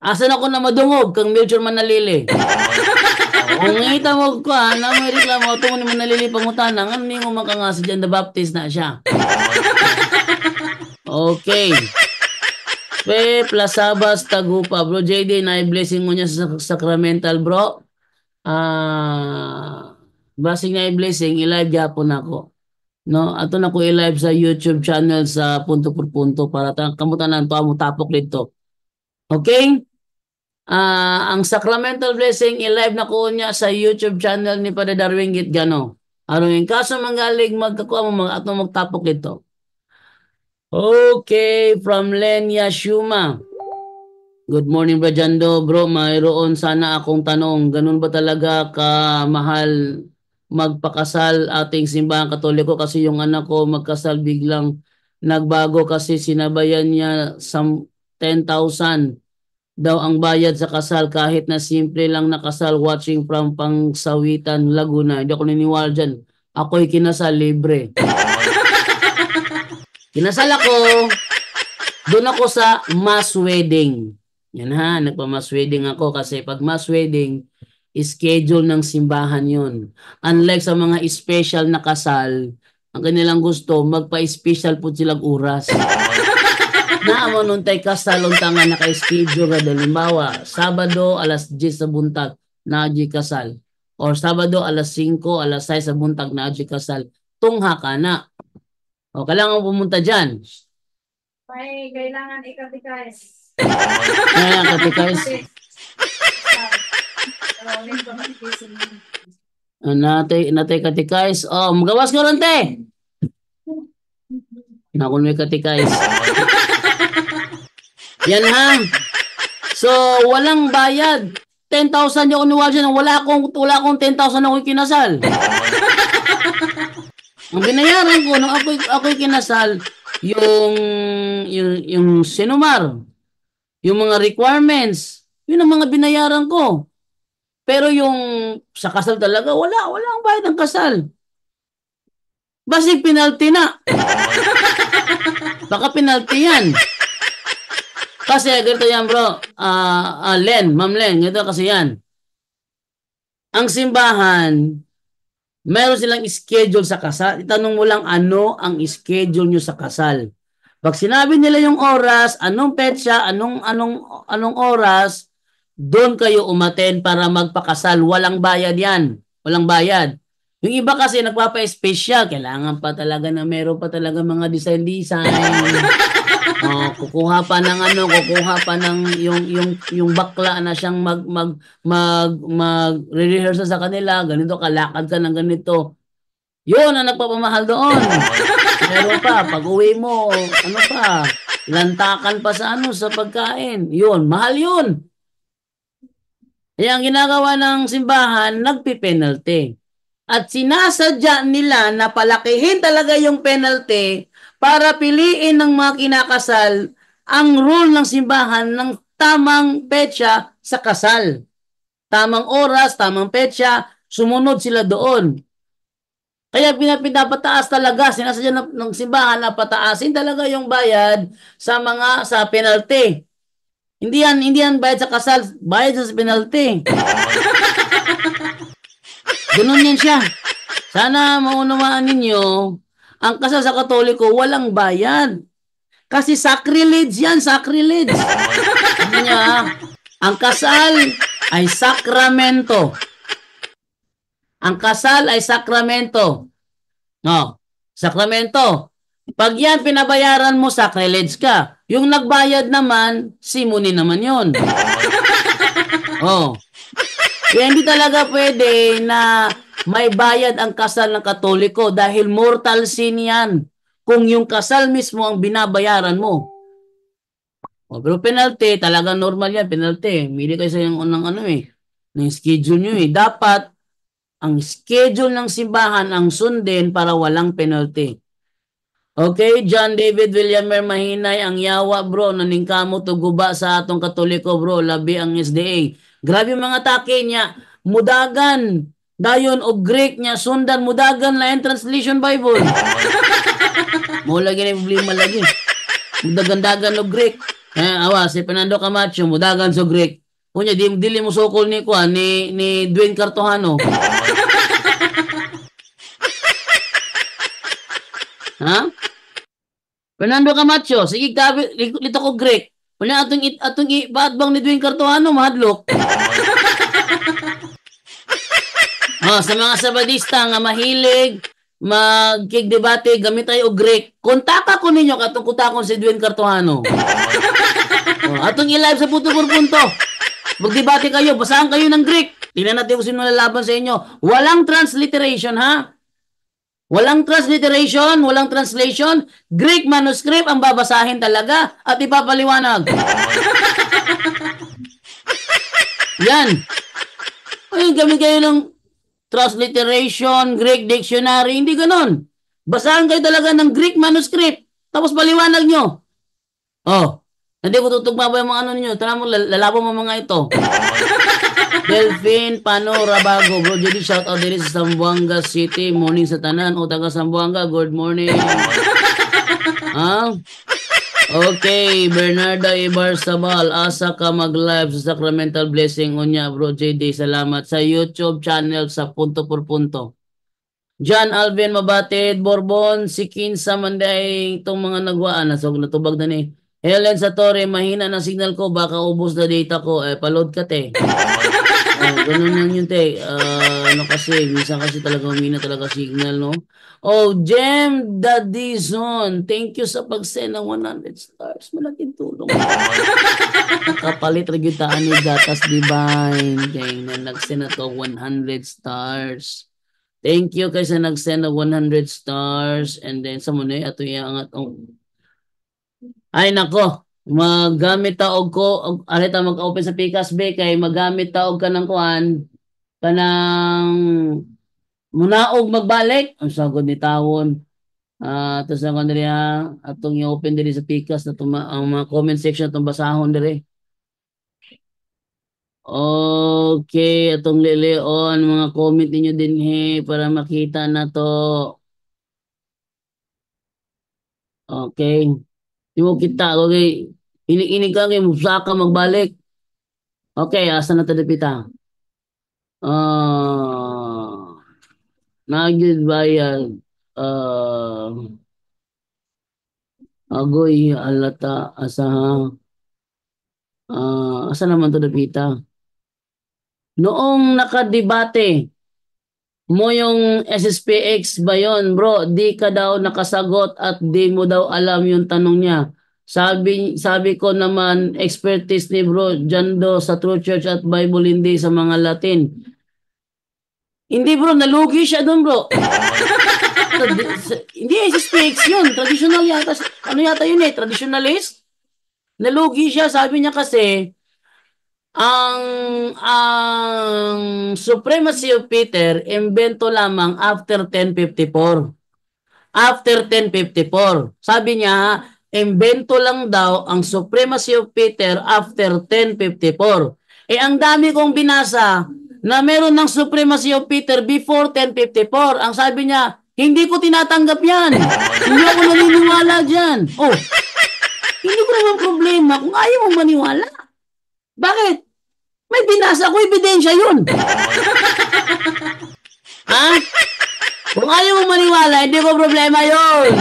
Asan ako na madungog kang Melchor Manalili? Kung ngita mo ko na may reklamo tumo ni Manalili pangutana ngan ningo man ka nga si John the Baptist na siya. Okay. Pe Plasabas Tagupa bro JD na blessing mo niya sa sacramental bro. Basing na blessing i-live gyapon ako. No, ato na ko i-live sa YouTube channel sa punto por punto para kamutanan to amo tapok dito. Okay? Ang sacramental blessing i-live na ko niya sa YouTube channel ni Padre Darwin Gitgano. Aron in kaso manggalig magkakuha mo mga ato magtapok dito. Okay, from Lenya Shuma. Good morning, Brajando. Bro, mayroon sana akong tanong. Ganun ba talaga kamahal magpakasal ating simbahan katoliko? Kasi yung anak ko magkasal biglang nagbago kasi sinabayan niya 10,000 daw ang bayad sa kasal kahit na simple lang na kasal watching from Pangsawitan, Laguna. Hindi ako niniwala dyan. Ako'y kinasal libre. Kinasal ako, doon ako sa mass wedding. Yan ha, nagpa-mass wedding ako kasi pag mass wedding, schedule ng simbahan yun. Unlike sa mga special na kasal, ang kanilang gusto, magpa-special po silang oras. Naamo nun tayo kasal, unta nga naka-schedule na halimbawa, Sabado, alas 10 sa buntag, na-adji kasal. Or Sabado, alas 5, alas 6 sa buntag, na-adji kasal. Tungha ka na. O, kailangan pumunta dyan. May kailangan ikatikais. Kaya katikais. Natay katikais. Oh, magawas ko rin te. Nakon may katikais. Yan ha. So, walang bayad. 10,000 yung uniwal dyan. Wala akong 10,000 na ako'y kinasal. Ang binayaran ko nung ako'y kinasal, yung sinumar, yung mga requirements, yun ang mga binayaran ko. Pero yung sa kasal talaga, wala ang bayad ng kasal. Basta penalty na. Baka penalty yan. Kasi ganito yan bro, Ma'am Len, ito kasi yan. Ang simbahan, meron silang schedule sa kasal. Itanong mo lang ano ang schedule nyo sa kasal. Pag sinabi nila yung oras, anong petsa, anong oras, doon kayo umaten para magpakasal. Walang bayad yan. Walang bayad. Yung iba kasi nagpapa-special. Kailangan pa talaga na meron pa talaga mga design. Kukuha pa ng yung bakla na siyang mag-rehearse sa kanila, ganito kalakad ka ng ganito. Yun ang nagpapamahal doon. Meron pa pag uwi mo, lantakan pa sa sa pagkain. Yun, mahal yun. Kaya ang ginagawa ng simbahan, nagpi-penalty. At sinasadya nila na palakihin talaga yung penalty para piliin ng mga kinakasal ang rule ng simbahan ng tamang petsa sa kasal. Tamang oras, tamang petsa, sumunod sila doon. Kaya pinapataas talaga, sinasadya ng simbahan na pataasin talaga yung bayad sa penalty. Hindi yan bayad sa kasal, bayad sa penalty. Ganun yan siya. Sana maunawaan ninyo, ang kasal sa Katoliko, walang bayad. Kasi sacrilege yan, sacrilege. Sabi niya, ang kasal ay sakramento. Ang kasal ay sakramento. No, sakramento. Pag yan pinabayaran mo, sacrilege ka. Yung nagbayad naman, simony naman yun. Kaya hindi talaga pwede na may bayad ang kasal ng Katoliko dahil mortal sin yan. Kung yung kasal mismo ang binabayaran mo. Pero penalty, talaga normal yan, penalty. Mili kayo sa yung ng schedule nyo Dapat ang schedule ng simbahan ang sundin para walang penalty. Okay, John David Villamer Mahinay, ang yawa bro, naningkamo to guba sa atong Katoliko bro, labi ang SDA. Grabe mga take niya, mudagan, dayon og Greek niya, sundan, mudagan na yung translation Bible. Mo lagi na yung problema lagi. Mudagan-dagan og Greek. Awa, si Fernando Camacho, mudagan so Greek. Kunya, dili mo sukol ni Kuan, ni Dwayne Cartojano. Ha? Fernando Camacho, sige gabi lito ko Greek. Wala atong baat bang ni Dwayne Cartojano mahadlok. Sa mga Sabadista nga mahilig magkigdebate gamit tayo og Greek. Kontaka ko ninyo katong kutakon si Dwayne Cartojano. Atong i-live sa punto por punto. Magdebate kayo, basahan kayo ng Greek. Tingnan natin kung sino lalaban sa inyo. Walang transliteration ha. Walang transliteration, walang translation. Greek manuscript ang babasahin talaga at ipapaliwanag. Yan. Ay, gamit kayo ng transliteration, Greek dictionary, hindi ganon. Basahan kayo talaga ng Greek manuscript. Tapos paliwanag nyo. Hindi ko tutugma ba yung mga ano ninyo. Tara mo, lalabo mo mga ito. Delphine Panorabago, bro. Jadi shout out diri sa Zamboanga City. Morning sa tanan o taga Zamboanga. Good morning. Okay, Bernardo Ibarzabal. Asa ka mag-live sa Sacramental Blessing unya, bro. JD, salamat sa YouTube channel sa Punto por Punto. John Alvin Mabatid, Borbon, si Kinsa Manday, itong mga nagwaan. So, natubag na ni. Helen Satori, mahina na signal ko. Baka ubos na data ko. Paload ka, te. Ganun lang yun, te. Kasi, minsan kasi talaga humina talaga signal, no? Jem Dadison, thank you sa pag-send ng 100 stars. Malaking tulong. Nakapalit ragyutaan ni Gatas Divine. Kaya na nag-send na to 100 stars. Thank you kay sa nag-send ng 100 stars. And then, sa muna ato iangat. Ay, nako. Magamit taog ko arita mag-open sa Pikas Bay kay magamit taog ka ng kuan kanang munaog magbalik ang sagod ni tawon tapos ang diri atong i-open diri sa Pikas na ang mga comment section atong basahon diri. Okay, atong lilion mga comment ninyo din para makita na to. Okay. Di mo kita okay. Inig ka kayo, musaka magbalik. Okay, asa na tadapita? Nagyod bayad. Agoy, alata, asa naman tadapita? Noong nakadebate mo yung SSPX ba yun, bro? Di ka daw nakasagot at di mo daw alam yung tanong niya. Sabi ko naman, expertise ni bro Jando sa True Church at Bible, hindi sa mga Latin. Hindi bro, nalugi siya doon bro. Hindi SSPX yun. Traditional yata. Ano yata yun Traditionalist? Nalugi siya. Sabi niya kasi, ang supremacy of Peter, imbento lamang after 1054. After 1054. Sabi niya, imbento lang daw ang supremacy of Peter after 1054. Ang dami kong binasa na meron ng supremacy of Peter before 1054. Ang sabi niya, hindi ko tinatanggap yan. Hindi ako naniniwala dyan. Hindi ko naman problema kung ayaw mong maniwala. Bakit? May binasa ko, ebidensya yun. Kung ayaw mong maniwala, hindi ko problema yun.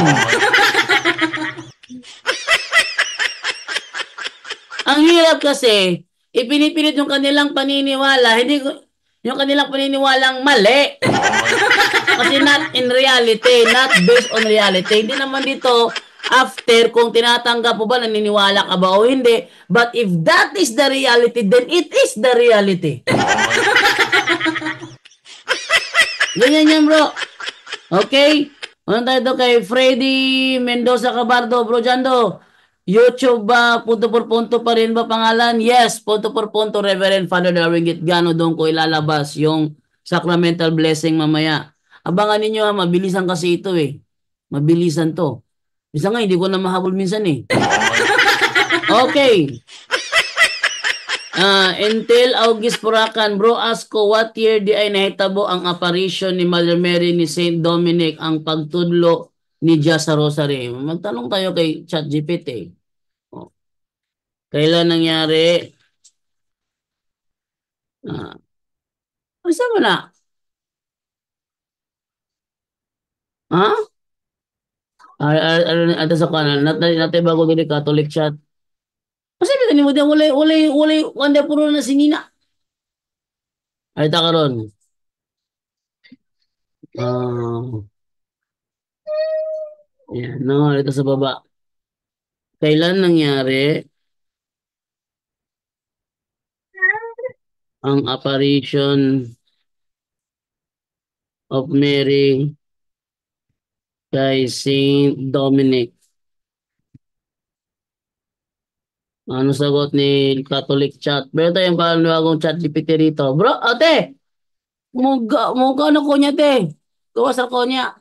Ang hirap kasi, ipinipilit yung kanilang paniniwala, yung kanilang paniniwalang mali. Kasi not in reality, not based on reality. Hindi naman dito, after, kung tinatanggap mo ba, naniniwala ka ba o hindi. But if that is the reality, then it is the reality. Ganyan yan, bro. Okay? Ano tayo kay Freddy Mendoza Cabardo, bro Jando? YouTube ba, punto por punto pa rin ba pangalan? Yes, punto por punto, Reverend Father Darwin Gitgano, doon ko ilalabas yung sacramental blessing mamaya. Abangan ninyo mabilisan kasi ito Mabilisan to. Minsan nga, hindi ko na mahabol minsan eh. Okay. Until August Purakan, bro, ask ko, what year di ay nahitabo ang apparition ni Mother Mary ni Saint Dominic ang pagtudlo ni Dia sa Rosary? Magtanong tayo kay ChatGPT. Oh. Kailan nangyari? Saan mo na? Ha? Ito sa kanan. Natay bago dili Catholic chat. Kasi bitan mo diyan walay wanda puro na sinina. Ay ta karon. Ah, yan, no, ito sa baba. Kailan nangyari ang apparition of Mary kay Saint Dominic? Ano sagot ni Catholic chat? Pero tayong panibagong chat GPT rito. Bro, ate! Muga ano ko niya, te? Gawas ako niya.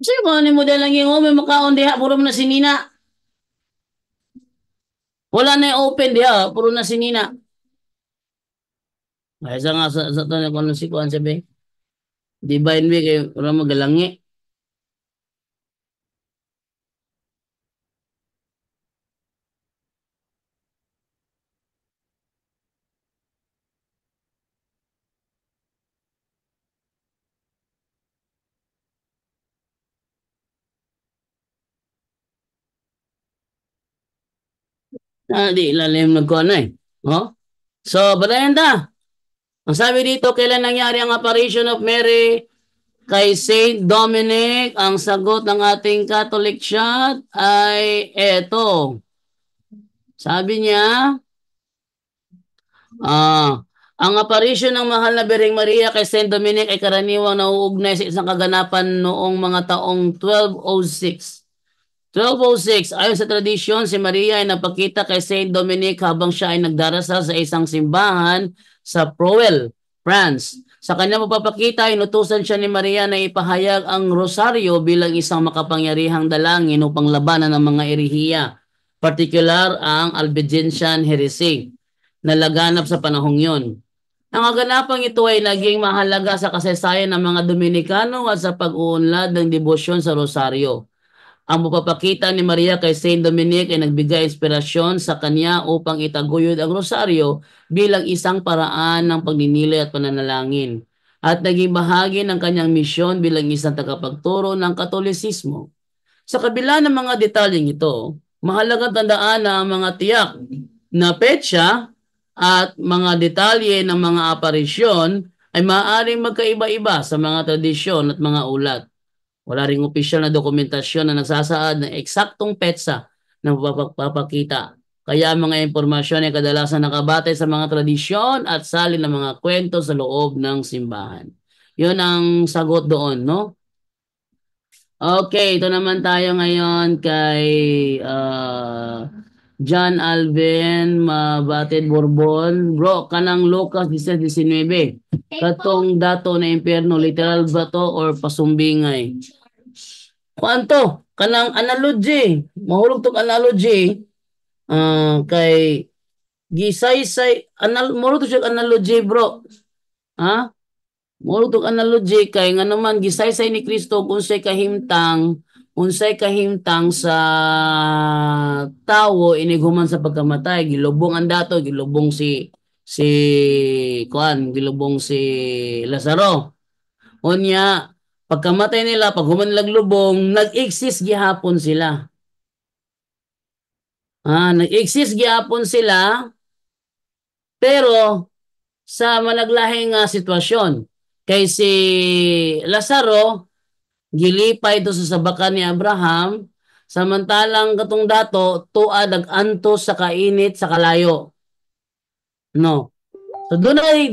Kasi kung ano yung model lang yung may makaon diha, puro na sinina. Wala na yung open diha, puro na sinina. Ay, isa nga sa ito na kung si Kuan sabi, divine way kayo, wala magalangi. Di ilalim nagkuhan na eh. Oh? So, balayan ta. Ang sabi dito, kailan nangyari ang apparition of Mary kay Saint Dominic? Ang sagot ng ating Catholic chat ay eto. Sabi niya, ang apparition ng mahal na Birheng Maria kay Saint Dominic ay karaniwang nauugnay sa isang kaganapan noong mga taong 1206. 1206, ayon sa tradisyon, si Maria ay napakita kay Saint Dominic habang siya ay nagdarasal sa isang simbahan sa Proel, France. Sa kanyang pagpapakita, inutusan siya ni Maria na ipahayag ang rosaryo bilang isang makapangyarihang dalangin upang labanan ng mga erehiya, partikular ang Albigensian heresy na laganap sa panahong yon. Ang kaganapang ito ay naging mahalaga sa kasaysayan ng mga Dominikano at sa pag-uunlad ng debosyon sa rosaryo. Ang pagpapakita ni Maria kay Saint Dominic ay nagbigay inspirasyon sa kanya upang itaguyod ang rosaryo bilang isang paraan ng pagninilay at pananalangin at naging bahagi ng kanyang misyon bilang isang tagapagturo ng Katolisismo. Sa kabila ng mga detalyeng ito, mahalagang tandaan na ang mga tiyak na petsa at mga detalye ng mga aparisyon ay maaaring magkaiba-iba sa mga tradisyon at mga ulat. Wala ring opisyal na dokumentasyon na nagsasaad ng eksaktong petsa ng papakita. Kaya ang mga impormasyon ay kadalasan nakabatay sa mga tradisyon at salin ng mga kwento sa loob ng simbahan. Yun ang sagot doon, no? Okay, ito naman tayo ngayon kay John Alvin Mabatid Bourbon. Bro, kanang Lucas 16:19. Katong dato na impyerno, literal ba to or pasumbingay? Kuanto? Kanang analogy. Mahulog tong analogy. Kay gisaysay mahulog to siya analogy, bro. Ha? Mahulog tong analogy kay nga naman gisaysay ni Kristo unsay kahimtang sa tawo iniguman sa pagkamatay, gilubong ang dato, si gilubong si Lazaro. Unya, pagkamatay nila, pag humanlag lubong, nag-exist gihapon sila. Nag-exist gihapon sila, pero sa malaglahing sitwasyon. Kay si Lazaro, gilipay do sa sabakan ni Abraham, samantalang katong dato, tuad nag-antos sa kainit sa kalayo. No. So dunay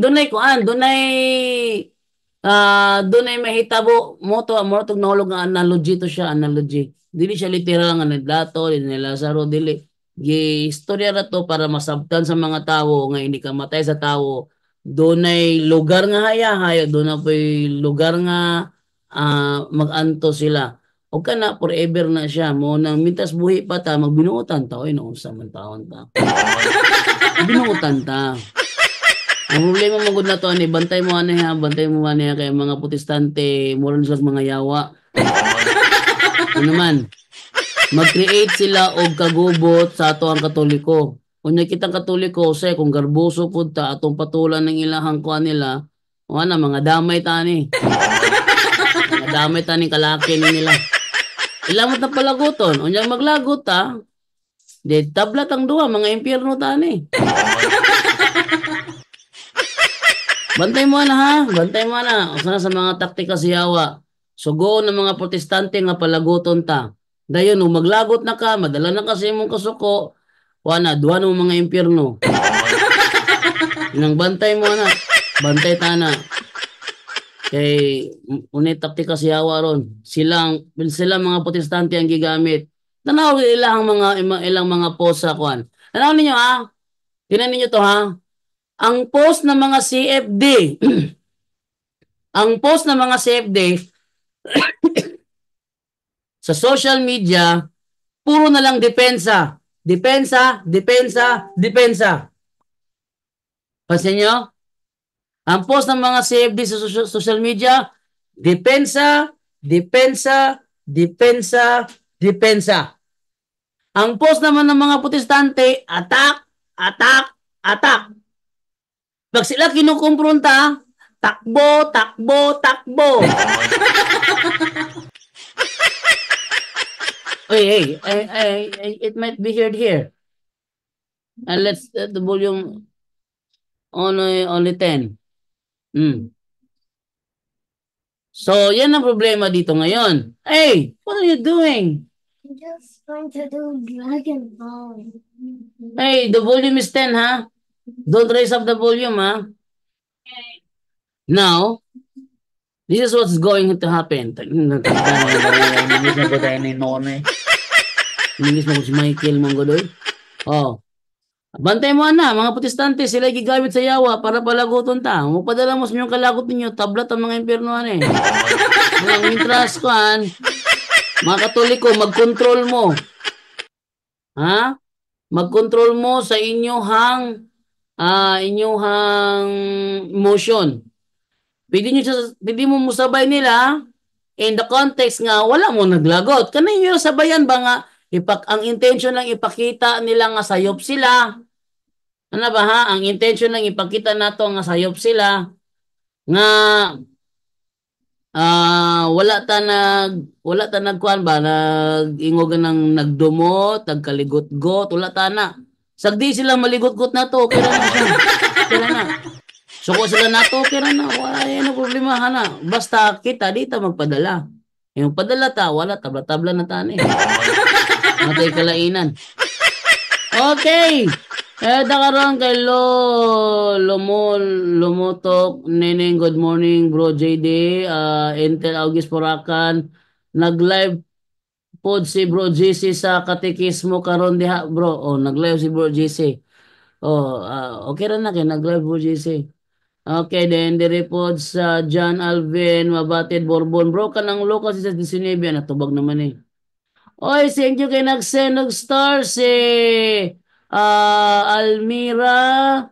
mahitabo mo to nahulog nga analogy to siya, analogy. Dili siya literal nga nagdato ni Lazaro dili. Istorya na to para masabtan sa mga tao nga hindi ka matay sa tao. Doon ay lugar nga hayahay, doon na po'y lugar nga mag-anto sila. O ka na, forever na siya. Mo nang mintas buhi pa ta, magbinuotan ta. Oy, noon sa man taon ta. Binuotan ta. Ang problema mo gud na to, ani, bantay mo ani ha, bantay mo ani ha, kay mga protestante, mura na sila mga yawa. Ano naman? Mag-create sila og kagubot sa ato ang Katoliko. Unya kitang Katoliko say kung garbuso pud ta atong patulan ng ilahang kuan nila, wala mga damay tani. Mga damay tani kalaki ni nila. Ilamot na palaguton, unya maglagot ta, di tablat ang duha mga impyerno tani. Bantay mo na ha, bantay mo na. Usa na sa mga taktika si Yawa. Sugo ng mga protestante nga palaguton ta. Dayon, nung maglagot na ka, madala na kasi mong kasuko, wala, duha ng mga impyerno. Nang bantay mo na, bantay ta na. Kay, unay taktika si Yawa ron. Sila mga protestante ang gigamit. Tanaw ilang mga post sa kwan. Tanaw ninyo ha, tinan ninyo to ha. Ang post ng mga CFD, ang post ng mga CFD sa social media, puro na lang depensa. Depensa, depensa, depensa. Pansin nyo? Ang post ng mga CFD sa social media, depensa, depensa, depensa, depensa. Ang post naman ng mga protestante, attack, attack, attack. Pag sila kinukumpronta, takbo, takbo, takbo. Hey, it might be heard here. And let's set the volume only 10. So, yan ang problema dito ngayon. Hey, what are you doing? I'm just going to do Dragon Ball. Hey, the volume is 10, ha? Don't raise up the volume, ha? Now, this is what's going to happen. Ingis mo si Michael Manggodoy. Oh. Bantay mo na, mga protestante, sila gigamit sa yawa para palaguton ta. Mupadala mo sa inyong kalagot ninyo, tablat ang mga impyernoan eh. Mga mintras kuan, mga Katoliko, mag-control mo. Ha? Mag-control mo sa inyong emotion. Pwede mo musabay nila in the context nga wala mo naglagot. Kanino sabayan ba nga ang intention lang ipakita nila nga sayop sila. Ano ba ha? Ang intention lang ipakita nato nga sayop sila nga wala ta nagkuan ba nag-ingogan ng nagdumot, nagkaligot-got, wala ta na. Sagdi sila maligot-got nato, kaya na siya. Kaya na. Suko sila nato, kaya na. Wala yan ang problema na. Basta kita dito magpadala. Yung padala ta, wala tabla-tabla na ta ni. Matay kalainan. Okay. Dakaroon kay Lumotok, Neneng, good morning, bro JD, Intel August Poracan, nag-live pod si bro JC sa katekismo karon diha bro. Oh, nag-live si bro JC. Oh, okay ra na kay nag-live bro JC. Okay, then dire pod sa John Alvin, Mabatid, Borbon, bro, kanang Lucas sa 19, natubag naman eh. Oy, thank you kay nag-send og star si Almira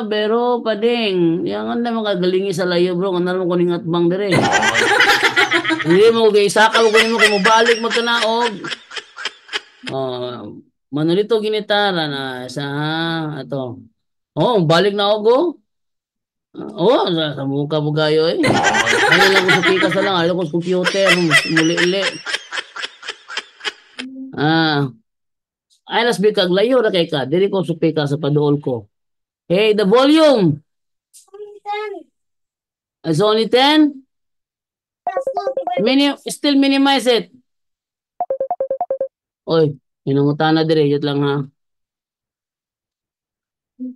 Bero Pading. Yang na makagalingi sa layo bro, nga naman ko ning atbang dire. Hindi mo kay saka mo kunin mo kay mobalik magkanaog. Manolito ginitara na sa ato. Oh, balik na ako. Sa mukha mo gayo eh. Ano lang ko sa pikas na lang, ayaw ko sa computer, muli-ili. Ay nas bikag layo na kay ka, dili ko supika sa paduol ko. Hey, the volume. It's only 10? Still minimize it. Oy, inangutan na dire, yun lang ha.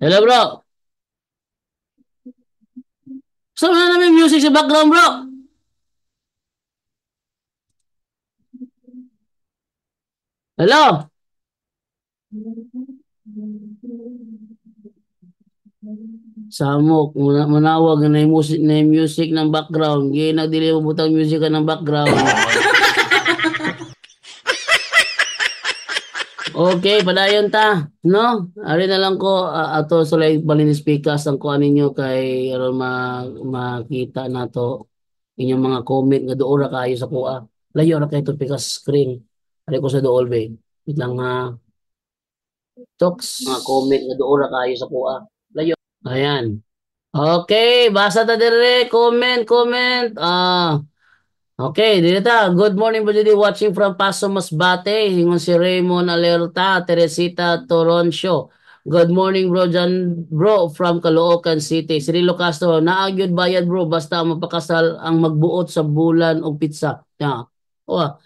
Hello bro. So na namin music sa background bro. Hello. Samok, manawag na yung music ng background. Nagdili mo butang music ka ng background. Okay, padayon ta, no? Ari na lang ko ato sa like balin speakers ang kuan ninyo kay aron makita nato inyong mga comment nga duol ra kayo sa kuha. Layo ra kay to pikas screen. Ari ko sa duol be. Wait lang ha. Talks mga comment nga duol ra kayo sa kuha. Layo. Ayan. Okay, basa ta dire comment. Okay, dito ta. Good morning, buddy. Watching from Paso Masbate. Hingon si Raymond Alerta, Teresita Toroncio. Good morning, bro. Jan, bro, from Caloocan City. Cirilo Castro, naagyod bayad, bro. Basta mapakasal ang magbuot sa bulan o pizza. Yeah.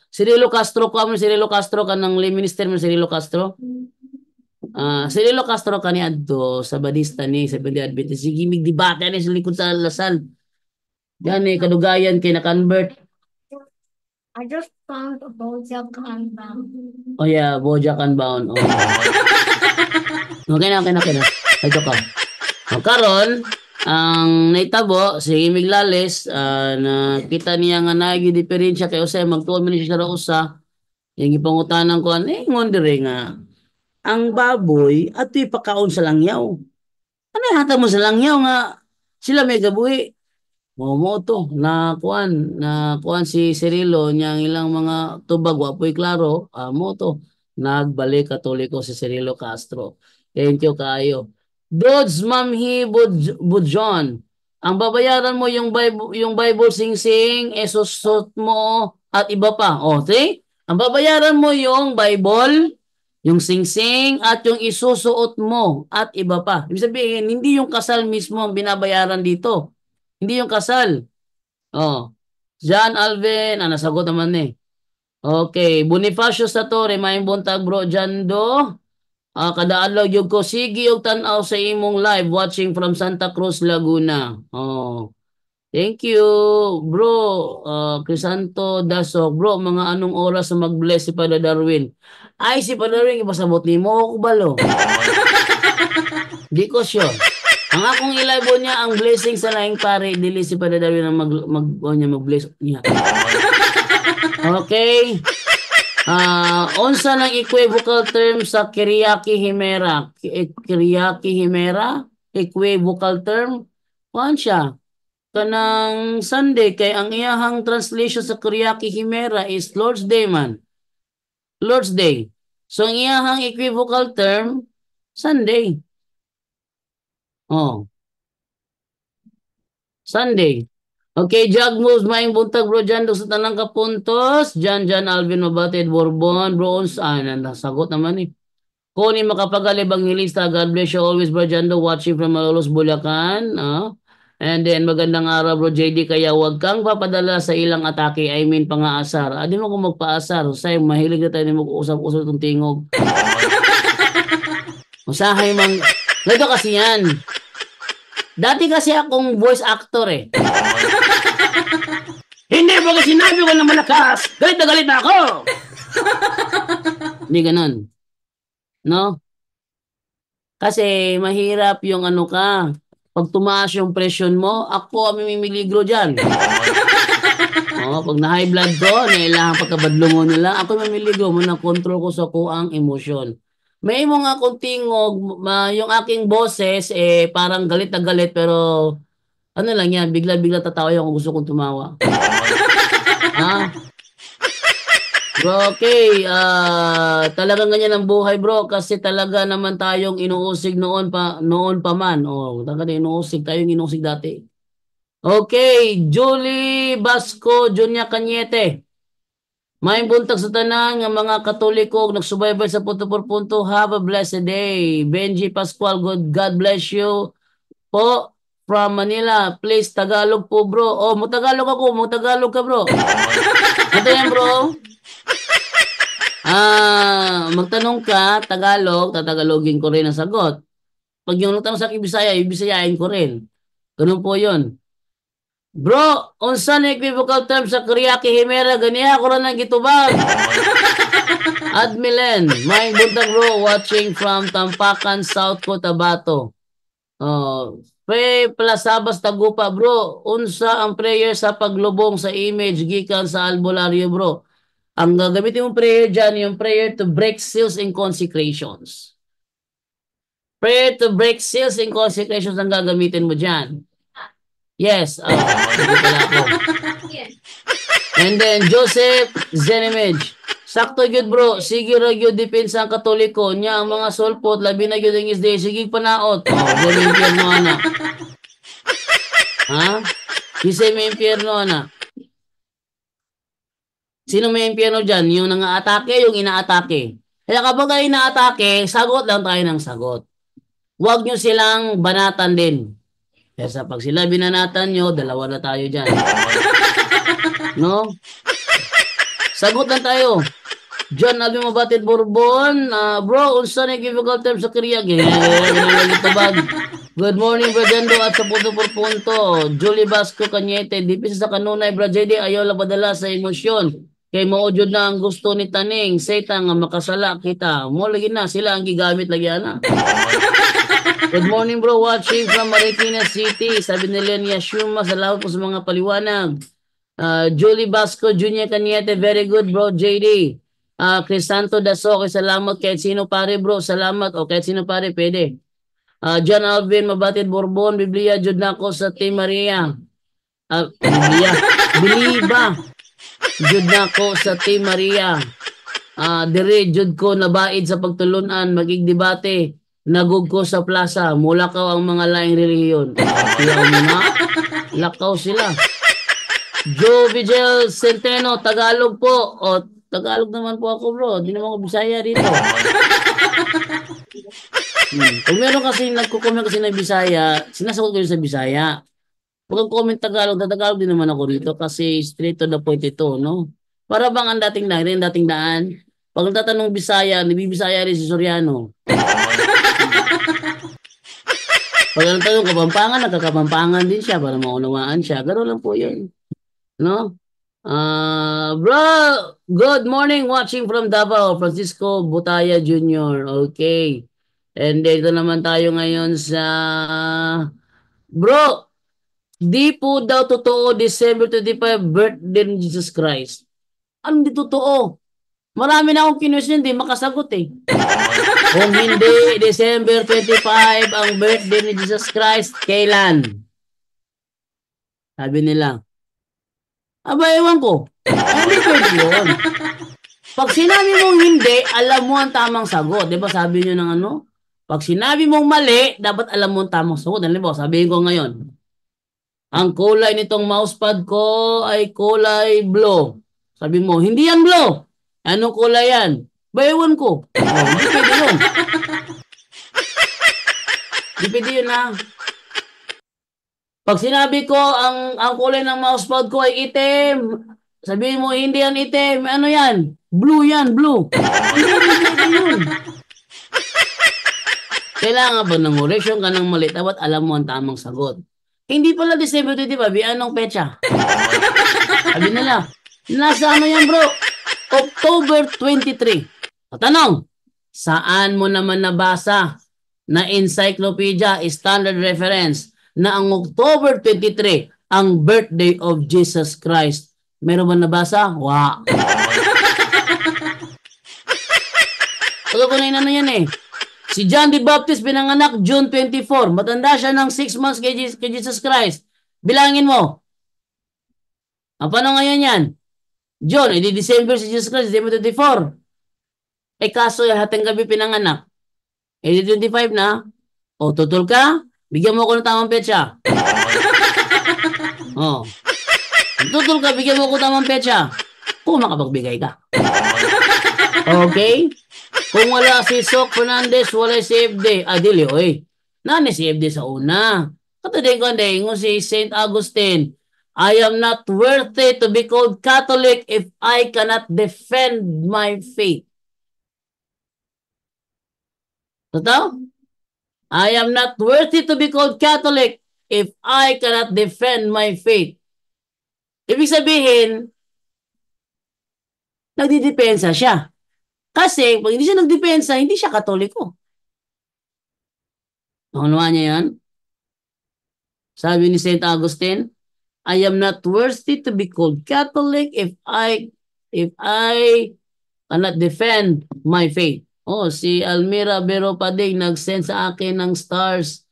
Cirilo Castro ko, Cirilo Castro ka ng minister mo, Cirilo Castro. Cirilo Castro ka ni Adto, sa Badista ni, sa Bindi Adventist. Sige, mig debate ni sa likod sa Lasal. Yan kadugayan kay na-convert. I just found a BoJack Unbound. Oh yeah, BoJack Unbound. Oh. Okay na. Ito ka. Karon, ang naitabo, si Miglales, nakita niya nga nagi diferensya kay Jose, magtuon man siya ra usa. Yung ipangutanan ko, ingon dire nga, ang baboy, ato'y pakaon sa langyaw. Ano hata mo sa langyaw nga, sila may gabuhi. Mo to na kuan si Cirilo niyang ilang mga tubag wapoy klaro mo to nagbalik Katoliko si Cirilo Castro. Thank you kayo. Dodds Mamhi Budjon. Ang babayaran mo yung Bible sing-sing, esusot mo at iba pa. See? Ang babayaran mo yung Bible, yung sing-sing at yung isusuot mo at iba pa. Ibig sabihin, hindi yung kasal mismo ang binabayaran dito. Hindi yung kasal. John Alvin, nasagot naman eh. Okay, Bonifacio Satori, maayong buntag bro, Jando. Kada adlaw yung ko, sige og tanaw sa imong live watching from Santa Cruz, Laguna. Thank you, bro. Crisanto Dasok, bro, mga anong oras na mag-bless si Padre Darwin? Ay, si Padre Darwin, ipasabot ni mo ako balo. Di ko sure. Ang akong ilabo niya ang blessing sa laing pare dili si Padre Darwin ang mag-bless niya. Okay. Unsa ng equivocal term sa Kyriaki Himera? Kyriaki Himera? Equivocal term? Kuan siya? Kanang Sunday kay ang iyahang translation sa Kyriaki Himera is Lord's Day man. Lord's Day. So ang iyahang equivocal term Sunday. Sunday. Okay, Jug moves maing buntag bro Jan sa tanang kapuntos. Jan Alvin Mabatid Bourbon bro nasagot naman eh. Kuni makapagal ebanghilista. God bless you always bro Jan watching from Malolos Bulacan. And then magandang araw bro JD kaya wag kang papadala sa ilang atake I mean pangaasar. Di mo ko magpaasar. Say mahilig na tayo ni mag-usap-usap tong tingog. Usahay mang Ganito kasi yan. Dati kasi akong voice actor eh. Hindi mo kasi sinabi ko na malakas. Galit na ako. Hindi ganun. No? Kasi mahirap yung ano ka. Pag tumaas yung presyon mo, ako ang mimiligro dyan. Pag na-high blood ko, nailangan pagkabadlungo nila, ako mimiligro mo na control ko sa kuang emosyon. May mga kuntingog, yung aking boses, parang galit na galit, pero ano lang yan, bigla-bigla tatawa yung kung gusto kong tumawa. Bro, okay, talagang ganyan ang buhay bro, kasi talaga naman tayong inuusig noon pa man. Talaga inuusig, tayong inuusig dati. Okay, Julie Basco, Junya Cañete. May buntag sa tanan nga mga Katoliko nagsubaybay sa punto por punto. Have a blessed day. Benji Pascual, God bless you po from Manila. Please Tagalog po bro. Mo Tagalog ako, mo Tagalog ka bro. Ito yan bro. Magtanong ka Tagalog, tatagalogin ko rin ang sagot. Pag yung tanong sa akin Bisaya, ibisayain ko rin. Ganun po 'yon. Bro, unsa na equivocal term sa Kyriaki Himera ganiya ko ra nang gitubag. Admilen, Maing buntag bro, watching from Tampakan, South Cotabato. Oh, pray Plasabas Tagupa bro. Unsa ang prayer sa paglubong sa image gikan sa albularyo bro? Ang gagamitin mong prayer dyan, yung prayer to break seals and consecrations. Prayer to break seals and consecrations ang gagamitin mo dyan. Yes, hindi pala ako. And then, Joseph Zenemage. Sakto gyud bro, sige ra gyud depensa ang Katoliko nya ang mga sulpot labi na gyud ang isday sige panaot. Dili impyerno ana. Ha? Kisay may impyerno ana. Sino may impyerno dyan? Yung nangaatake, yung inaatake. Kaya kapag ay inaatake, sagot lang tayo ng sagot. Huwag nyo silang banatan din. Kaya pag sila binanatan nyo, dalawa na tayo dyan. No? Sagot lang tayo. John Alvin Mabatid Bourbon. Bro, unsa na difficult term sa Korea? Good morning, Bradendo at sa punto por punto. Julie Vasco Cañete. Dipis sa kanunay, Brajedi, ayaw lang padala sa emosyon. Kay maudjod na ang gusto ni Taning. Satan nga makasala kita. Mo lagi na, sila ang gigamit lagi na. Good morning bro, watching from Marikina City. Sabi nila ni Yashuma, salamat po sa mga paliwanag. Julie Basco Jr. Cañete, very good bro, JD. Crisanto Dasoke, salamat. Kahit sino pare bro, salamat. O kahit sino pare, pwede. John Alvin Mabatid Bourbon, Biblia, Jud na ako sa Team Maria. Biblia, Biliba. Jud na ako sa Team Maria. Dire, Jud ko nabaid sa pagtulunan, magig debate. Nagug ko sa plaza, mulakaw ang mga laing relihiyon. Tiyaw mo na, lakaw sila. Joe Vigil Centeno, Tagalog po. O, Tagalog naman po ako bro, di naman ako Bisaya dito. Kung meron kasi nagko-comment kasi na Bisaya, sinasagot ko yun sa Bisaya. Pag comment Tagalog, Tagalog din naman ako dito kasi straight to the point ito, no? Para bang ang dating daan, dating daan. Pag nagtatanong Bisaya, nabibisaya rin si Soriano. Pag nagtatanong Kapampangan, nagkakapampangan din siya para maunawaan siya. Gano'n lang po yun. No? Bro, good morning watching from Davao, Francisco Butaya Jr. Okay. And dito naman tayo ngayon sa... Bro, di po daw totoo December 25 birthday ni Jesus Christ. Ano di totoo? Marami na akong kinuwes hindi makasagot eh. Kung hindi December 25 ang birthday ni Jesus Christ, kailan? Sabi nila. Aba, ewan ko. Hindi pwede yun. Pag sinabi mong hindi, alam mo ang tamang sagot. Di ba sabi nyo ng ano? Pag sinabi mong mali, dapat alam mo ang tamang sagot. Ano ba? Sabihin ko ngayon. Ang kulay nitong mousepad ko ay kulay blue. Sabi mo, hindi yan blue. Anong kulay yan? Bayawan ko. Hindi pwede yun. Hindi pwede yun ha. Pag sinabi ko, ang kulay ng mousepad ko ay itim. Sabihin mo, hindi yan itim. Ano yan? Blue yan, blue. Hindi pwede yun. Kailangan ba ng oration ka ng mali? Dapat alam mo ang tamang sagot. Hindi pala December 25, anong pecha? Sabi nila, nasa ano yan bro? October 23. Tanong, saan mo naman nabasa na encyclopedia standard reference na ang October 23 ang birthday of Jesus Christ? Meron ba nabasa? Wow. Pagkakunain ano yan eh. Si John the Baptist pinanganak June 24. Matanda siya ng 6 months kay Jesus Christ. Bilangin mo. Paano ngayon yan? John, edi December si Jesus Christ, December 24. Kaso hating gabi pinanganak. Edi 25 na. O, tutol ka? Bigyan mo ako ng tamang petsa. O. Tutol ka, bigyan mo ako ng tamang petsa. Kung makapagbigay ka. Okay? Kung wala si Sok Fernandez, wala si FD. Dili, oy. Nani si FD sa una. Kataday ko nung si St. Augustine. I am not worthy to be called Catholic if I cannot defend my faith. Totoo? I am not worthy to be called Catholic if I cannot defend my faith. Ibig sabihin, nagdidepensa siya. Kasi pag hindi siya nagdepensa, hindi siya Katoliko. Nakunawa niya yan? Sabi ni St. Augustine, I am not worthy to be called Catholic if I cannot defend my faith. Oh, si Almira Bero Pading nag-send sa akin ng stars.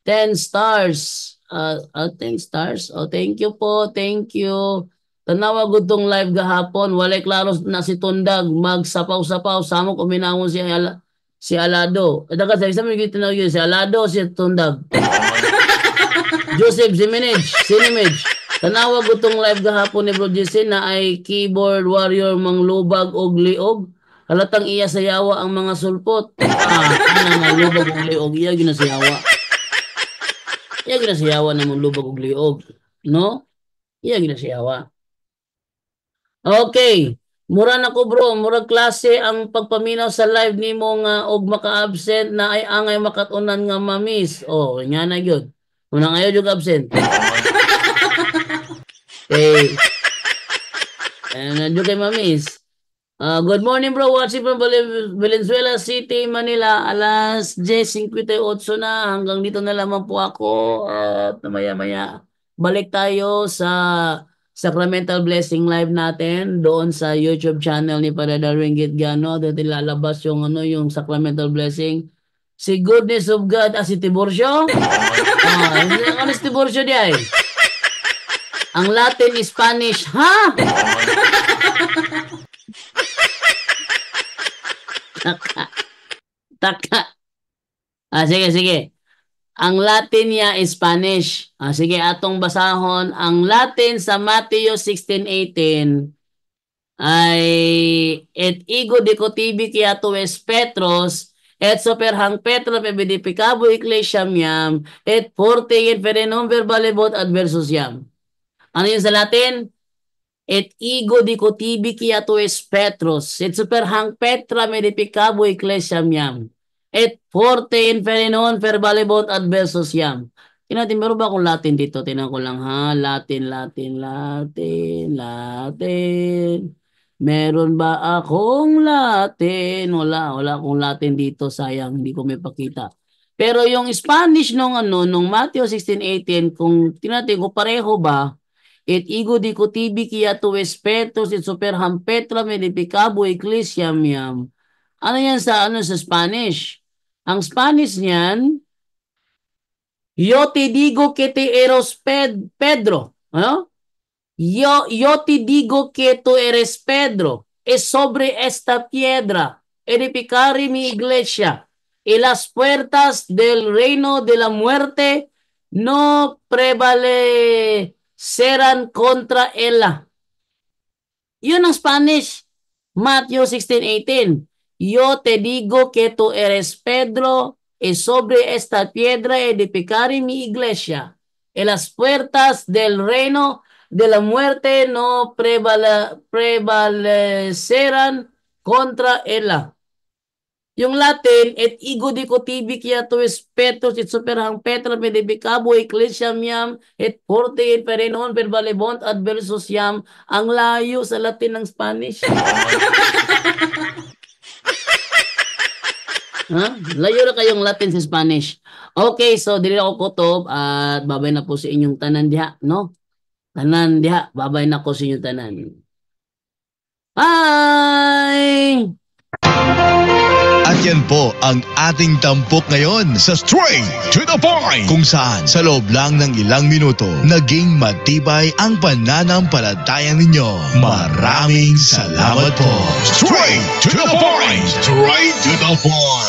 10 stars. 10 stars. Oh, thank you po. Thank you. Tanawa gud tong live gahapon. Walay klaro na si Tundag. Magsapaw-sapaw. Samo ko minawon si Alado. Daga sa isang mga tinawag yun. Si Alado, si Tundag. Joseph Sinimage. Tanawa gud tong live gahapon ni Bro Jesse na ay keyboard warrior manglubag og liog. Halatang iya sayawa ang mga sulpot. Manglubag og liog. Iya ginasayawa. Iya ginasayawa na manglubag og liog. No? Iya ginasayawa. Okay. Mura na ko bro, murag klase ang pagpaminaw sa live nimo nga og maka-absent na ay angay makatunan nga mamis. Oh, nya na gyud. Unang ayaw jud absent. Eh, nandiyo kay mamis. Good morning bro, watching from Valenzuela City, Manila. Alas 10:58 na, hanggang dito na lamang po ako. At maya-maya, balik tayo sa Sacramental Blessing Live natin doon sa YouTube channel ni Padre Darwin Gitgano. Doon ilalabas yung Sacramental Blessing. Si Goodness of God, si Tiburcio. Ano si Tiburcio di ay? Ang Latin is Spanish. Ha? Taka. Sige. Ang Latin niya is Spanish. Sige, atong basahon. Ang Latin sa Mateo 16:18 ay et ego dicotibi kiato es Petros et super hang Petra pebedipicabo ecclesiam iam et forte in ferenum verbalebot adversus iam. Ano yun sa Latin? Et ego dicotibi kiato es Petros et super hang Petra medipicabo ecclesiam iam. Et forte in ferenon verbalebot adversus iam. Tinatin, meron ba akong Latin dito? Tinan ko lang ha. Latin. Meron ba akong Latin? Wala akong Latin dito. Sayang, hindi ko may pakita. Pero yung Spanish nung Matthew 16:18, kung tinatin ko pareho ba, et ego dicotibi kiato es Petros et super ham Petra medipicabo ecclesiam iam. Ano yan sa Spanish? Ang Spanish niyan, yo te digo que te eres Pedro. Ano? Yo te digo que tú eres Pedro. Es sobre esta piedra edificaré mi iglesia. Y las puertas del reino de la muerte no prevalecerán contra ella. Yun ang Spanish. Matthew 16:18. Yo te digo que tú eres Pedro, y sobre esta piedra edificaré mi iglesia, y las puertas del reino de la muerte no prevalecerán contra ella. Yung Latin, et ego dicotibi kiato es Petros et super hang Petra medipicabo ecclesiam iam et forte in ferenon verbalebont adversus iam. Ang layo sa Latin ng Spanish. Layo na kayong Latin sa Spanish. Okay, so dili ako kutob at babay na po sa inyong tanan diha, no? Tanan diha, babay na ko sa inyong tanan. Bye! At yan po ang ating tampok ngayon sa Straight to the Point, kung saan sa loob lang ng ilang minuto naging matibay ang pananampalataya ninyo. Maraming salamat po. Straight to the Point! Straight to the Point!